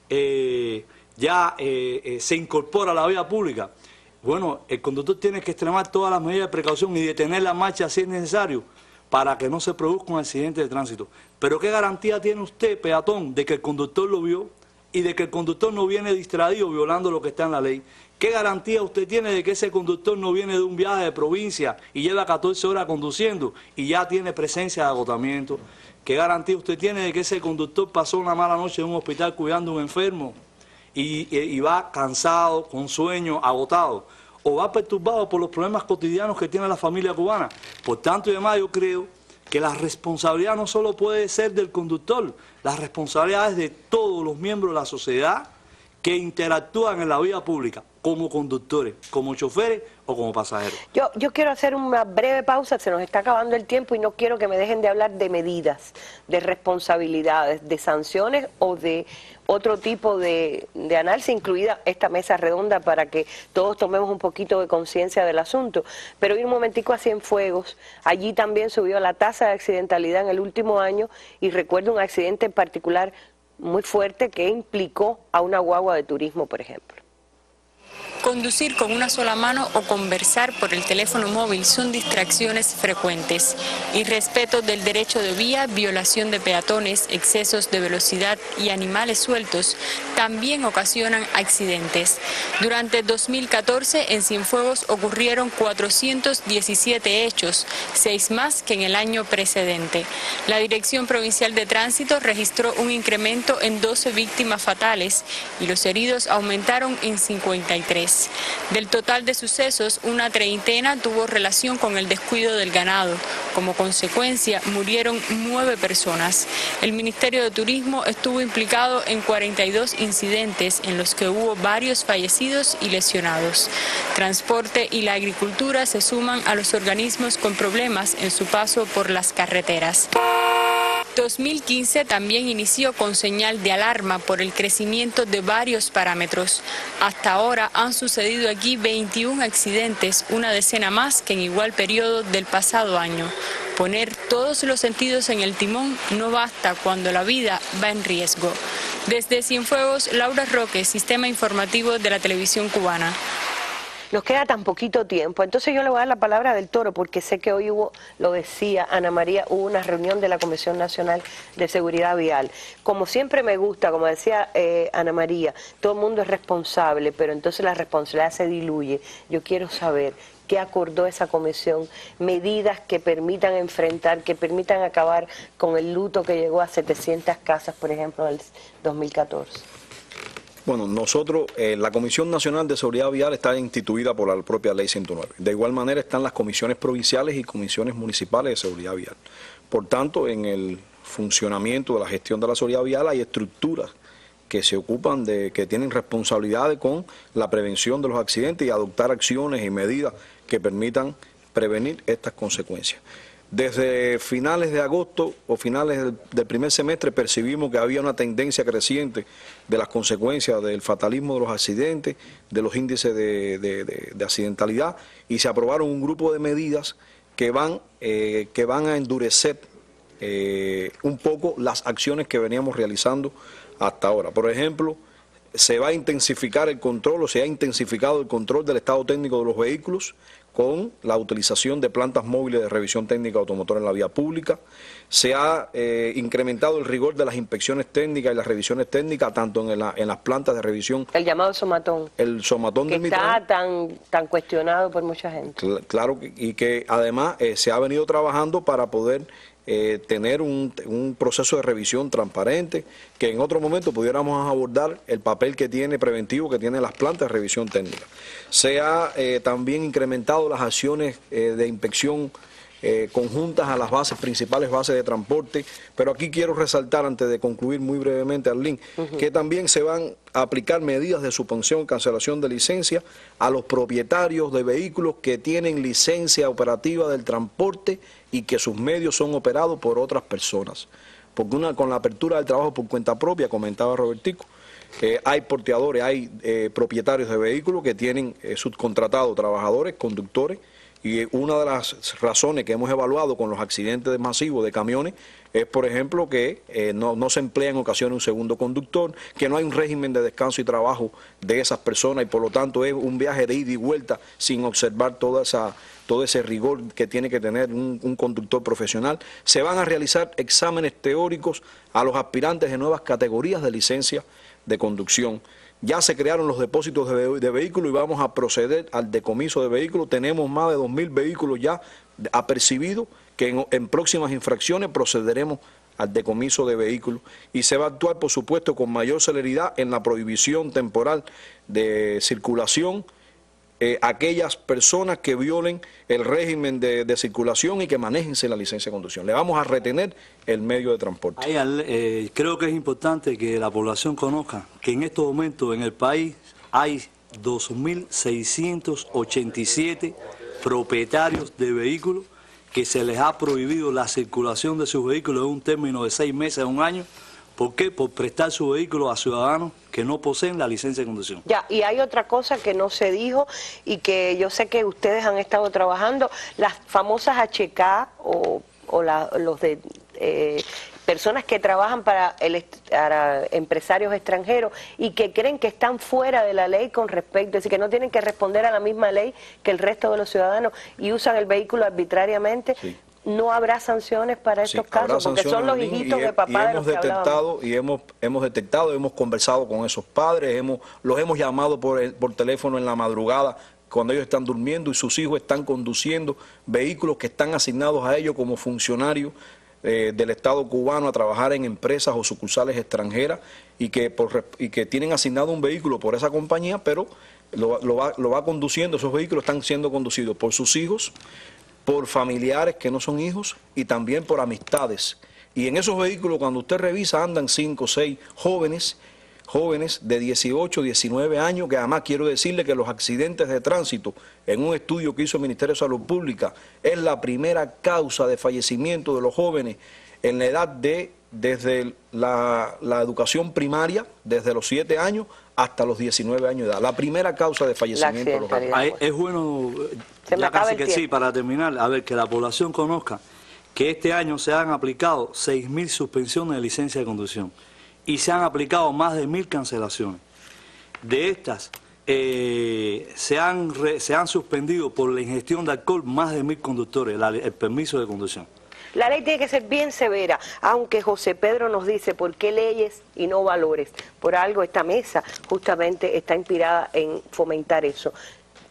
se incorpora a la vía pública, bueno, el conductor tiene que extremar todas las medidas de precaución y detener la marcha si es necesario para que no se produzca un accidente de tránsito. Pero ¿qué garantía tiene usted, peatón, de que el conductor lo vio y de que el conductor no viene distraído violando lo que está en la ley? ¿Qué garantía usted tiene de que ese conductor no viene de un viaje de provincia y lleva 14 horas conduciendo y ya tiene presencia de agotamiento? ¿Qué garantía usted tiene de que ese conductor pasó una mala noche en un hospital cuidando a un enfermo y va cansado, con sueño, agotado? ¿O va perturbado por los problemas cotidianos que tiene la familia cubana? Por tanto, y además, yo creo que la responsabilidad no solo puede ser del conductor, la responsabilidad es de todos los miembros de la sociedad que interactúan en la vía pública, como conductores, como choferes o como pasajeros. Yo quiero hacer una breve pausa, se nos está acabando el tiempo y no quiero que me dejen de hablar de medidas, de responsabilidades, de sanciones o de otro tipo de análisis, incluida esta mesa redonda, para que todos tomemos un poquito de conciencia del asunto. Pero ir un momentico a Cienfuegos, allí también subió la tasa de accidentalidad en el último año y recuerdo un accidente en particular muy fuerte que implicó a una guagua de turismo, por ejemplo. Conducir con una sola mano o conversar por el teléfono móvil son distracciones frecuentes. Irrespeto del derecho de vía, violación de peatones, excesos de velocidad y animales sueltos también ocasionan accidentes. Durante 2014 en Cienfuegos ocurrieron 417 hechos, 6 más que en el año precedente. La Dirección Provincial de Tránsito registró un incremento en 12 víctimas fatales y los heridos aumentaron en 53. Del total de sucesos, una treintena tuvo relación con el descuido del ganado. Como consecuencia, murieron 9 personas. El Ministerio de Turismo estuvo implicado en 42 incidentes en los que hubo varios fallecidos y lesionados. Transporte y la agricultura se suman a los organismos con problemas en su paso por las carreteras. 2015 también inició con señal de alarma por el crecimiento de varios parámetros. Hasta ahora han sucedido aquí 21 accidentes, una decena más que en igual periodo del pasado año. Poner todos los sentidos en el timón no basta cuando la vida va en riesgo. Desde Cienfuegos, Laura Roque, Sistema Informativo de la Televisión Cubana. Nos queda tan poquito tiempo, entonces yo le voy a dar la palabra del Toro, porque sé que hoy hubo, lo decía Ana María, hubo una reunión de la Comisión Nacional de Seguridad Vial. Como siempre me gusta, como decía Ana María, todo el mundo es responsable, pero entonces la responsabilidad se diluye. Yo quiero saber qué acordó esa comisión, medidas que permitan enfrentar, que permitan acabar con el luto que llegó a 700 casas, por ejemplo, en el 2014. Bueno, nosotros, la Comisión Nacional de Seguridad Vial está instituida por la propia Ley 109. De igual manera están las comisiones provinciales y comisiones municipales de seguridad vial. Por tanto, en el funcionamiento de la gestión de la seguridad vial hay estructuras que se ocupan que tienen responsabilidades con la prevención de los accidentes y adoptar acciones y medidas que permitan prevenir estas consecuencias. Desde finales de agosto o finales del primer semestre percibimos que había una tendencia creciente de las consecuencias del fatalismo de los accidentes, de los índices de accidentalidad, y se aprobaron un grupo de medidas que van a endurecer un poco las acciones que veníamos realizando hasta ahora. Por ejemplo, se va a intensificar el control, o se ha intensificado el control del estado técnico de los vehículos con la utilización de plantas móviles de revisión técnica automotora en la vía pública. Se ha incrementado el rigor de las inspecciones técnicas y las revisiones técnicas, tanto en las plantas de revisión. El llamado somatón. El somatón del Mitran. Que está tan cuestionado por mucha gente. Claro, y que además se ha venido trabajando para poder tener un proceso de revisión transparente, que en otro momento pudiéramos abordar el papel que tiene preventivo, que tienen las plantas de revisión técnica. Se ha también incrementado las acciones de inspección conjuntas a las principales bases de transporte, pero aquí quiero resaltar, antes de concluir muy brevemente, Arlene, que también se van a aplicar medidas de suspensión, cancelación de licencia a los propietarios de vehículos que tienen licencia operativa del transporte y que sus medios son operados por otras personas. Porque con la apertura del trabajo por cuenta propia, comentaba Robertico, hay porteadores, hay propietarios de vehículos que tienen subcontratados trabajadores, conductores, y una de las razones que hemos evaluado con los accidentes masivos de camiones es, por ejemplo, que no se emplea en ocasiones un segundo conductor, que no hay un régimen de descanso y trabajo de esas personas, y por lo tanto es un viaje de ida y vuelta sin observar todo ese rigor que tiene que tener un conductor profesional. Se van a realizar exámenes teóricos a los aspirantes de nuevas categorías de licencia de conducción. Ya se crearon los depósitos de vehículos y vamos a proceder al decomiso de vehículos. Tenemos más de 2.000 vehículos ya apercibidos, que en próximas infracciones procederemos al decomiso de vehículos, y se va a actuar, por supuesto, con mayor celeridad en la prohibición temporal de circulación aquellas personas que violen el régimen de circulación y que manejen sin la licencia de conducción. Le vamos a retener el medio de transporte. Creo que es importante que la población conozca que en estos momentos en el país hay 2.687 propietarios de vehículos que se les ha prohibido la circulación de sus vehículos en un término de 6 meses a un año. ¿Por qué? Por prestar su vehículo a ciudadanos que no poseen la licencia de conducción. Ya, y hay otra cosa que no se dijo y que yo sé que ustedes han estado trabajando, las famosas HK o los de personas que trabajan para empresarios extranjeros y que creen que están fuera de la ley con respecto, es decir, que no tienen que responder a la misma ley que el resto de los ciudadanos y usan el vehículo arbitrariamente. Sí. ¿No habrá sanciones para estos casos? Porque son los hijitos de papá de los que hablábamos. Hemos detectado, hemos conversado con esos padres, los hemos llamado por teléfono en la madrugada cuando ellos están durmiendo y sus hijos están conduciendo vehículos que están asignados a ellos como funcionarios del Estado cubano a trabajar en empresas o sucursales extranjeras y que tienen asignado un vehículo por esa compañía, pero lo va conduciendo, esos vehículos están siendo conducidos por sus hijos, por familiares que no son hijos y también por amistades. Y en esos vehículos, cuando usted revisa, andan 5 o 6 jóvenes de 18, 19 años, que además quiero decirle que los accidentes de tránsito, en un estudio que hizo el Ministerio de Salud Pública, es la primera causa de fallecimiento de los jóvenes en la edad desde la educación primaria, desde los 7 años hasta los 19 años de edad. La primera causa de fallecimiento de los jóvenes. Es bueno, ya casi que sí, para terminar, a ver, que la población conozca que este año se han aplicado 6.000 suspensiones de licencia de conducción y se han aplicado más de 1.000 cancelaciones. De estas, se han suspendido por la ingestión de alcohol más de 1.000 conductores el permiso de conducción. La ley tiene que ser bien severa, aunque José Pedro nos dice por qué leyes y no valores. Por algo esta mesa justamente está inspirada en fomentar eso.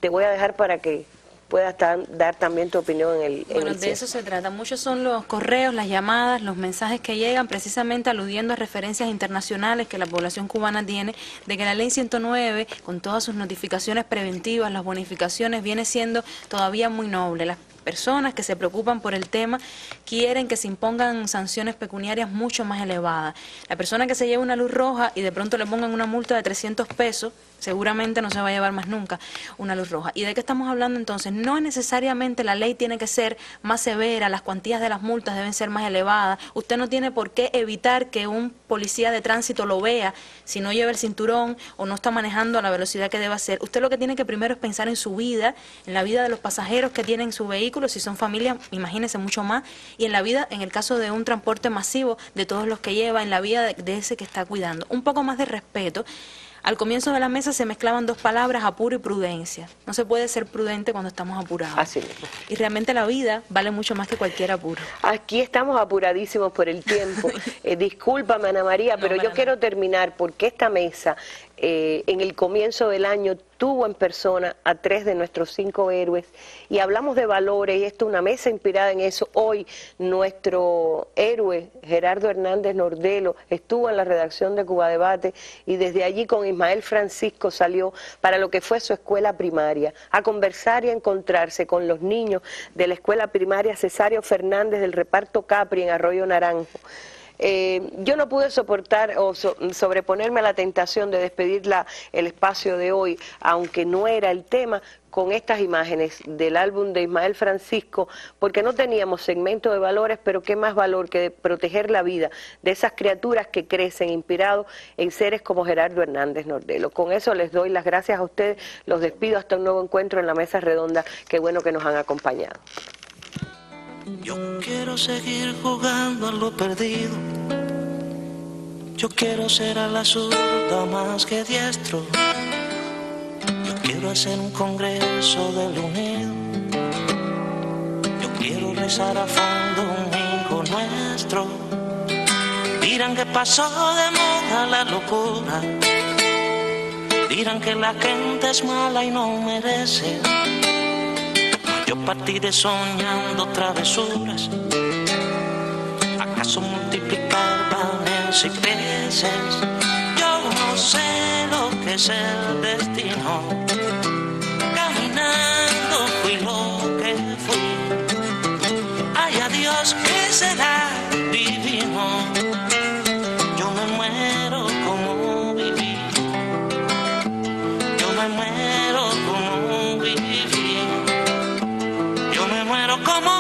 Te voy a dejar para que puedas dar también tu opinión en el Bueno, de eso se trata. Muchos son los correos, las llamadas, los mensajes que llegan precisamente aludiendo a referencias internacionales que la población cubana tiene, de que la ley 109, con todas sus notificaciones preventivas, las bonificaciones, viene siendo todavía muy noble. Las personas que se preocupan por el tema quieren que se impongan sanciones pecuniarias mucho más elevadas. La persona que se lleva una luz roja y de pronto le pongan una multa de 300 pesos, seguramente no se va a llevar más nunca una luz roja. ¿Y de qué estamos hablando entonces? No necesariamente la ley tiene que ser más severa, las cuantías de las multas deben ser más elevadas. Usted no tiene por qué evitar que un policía de tránsito lo vea si no lleva el cinturón o no está manejando a la velocidad que debe hacer. Usted lo que tiene que primero es pensar en su vida, en la vida de los pasajeros que tienen su vehículo, si son familias, imagínense mucho más, y en la vida, en el caso de un transporte masivo, de todos los que lleva, en la vida de ese que está cuidando. Un poco más de respeto. Al comienzo de la mesa se mezclaban dos palabras, apuro y prudencia. No se puede ser prudente cuando estamos apurados. Así mismo. Y realmente la vida vale mucho más que cualquier apuro. Aquí estamos apuradísimos por el tiempo. Discúlpame, Ana María, pero yo quiero terminar porque esta mesa, en el comienzo del año, tuvo en persona a 3 de nuestros 5 héroes y hablamos de valores y esto es una mesa inspirada en eso. Hoy nuestro héroe Gerardo Hernández Nordelo estuvo en la redacción de Cuba Debate y desde allí con Ismael Francisco salió para lo que fue su escuela primaria, a conversar y a encontrarse con los niños de la escuela primaria Cesario Fernández del reparto Capri en Arroyo Naranjo. Yo no pude soportar o sobreponerme a la tentación de despedir el espacio de hoy, aunque no era el tema, con estas imágenes del álbum de Ismael Francisco, porque no teníamos segmento de valores, pero qué más valor que de proteger la vida de esas criaturas que crecen inspirados en seres como Gerardo Hernández Nordelo. Con eso les doy las gracias a ustedes, los despido hasta un nuevo encuentro en la mesa redonda. Qué bueno que nos han acompañado. Yo quiero seguir jugando a lo perdido. Yo quiero ser a la zurda más que diestro. Yo quiero hacer un congreso del unido. Yo quiero rezar a fondo un hijo nuestro. Dirán que pasó de moda la locura. Dirán que la gente es mala y no merece. Yo partiré soñando travesuras. ¿Acaso multiplicar panes y peces? Yo no sé lo que es el destino. Caminando fui lo que fui. Ay, adiós, ¿qué será divino? Yo me muero como viví. Yo me muero como viví. Yo me muero como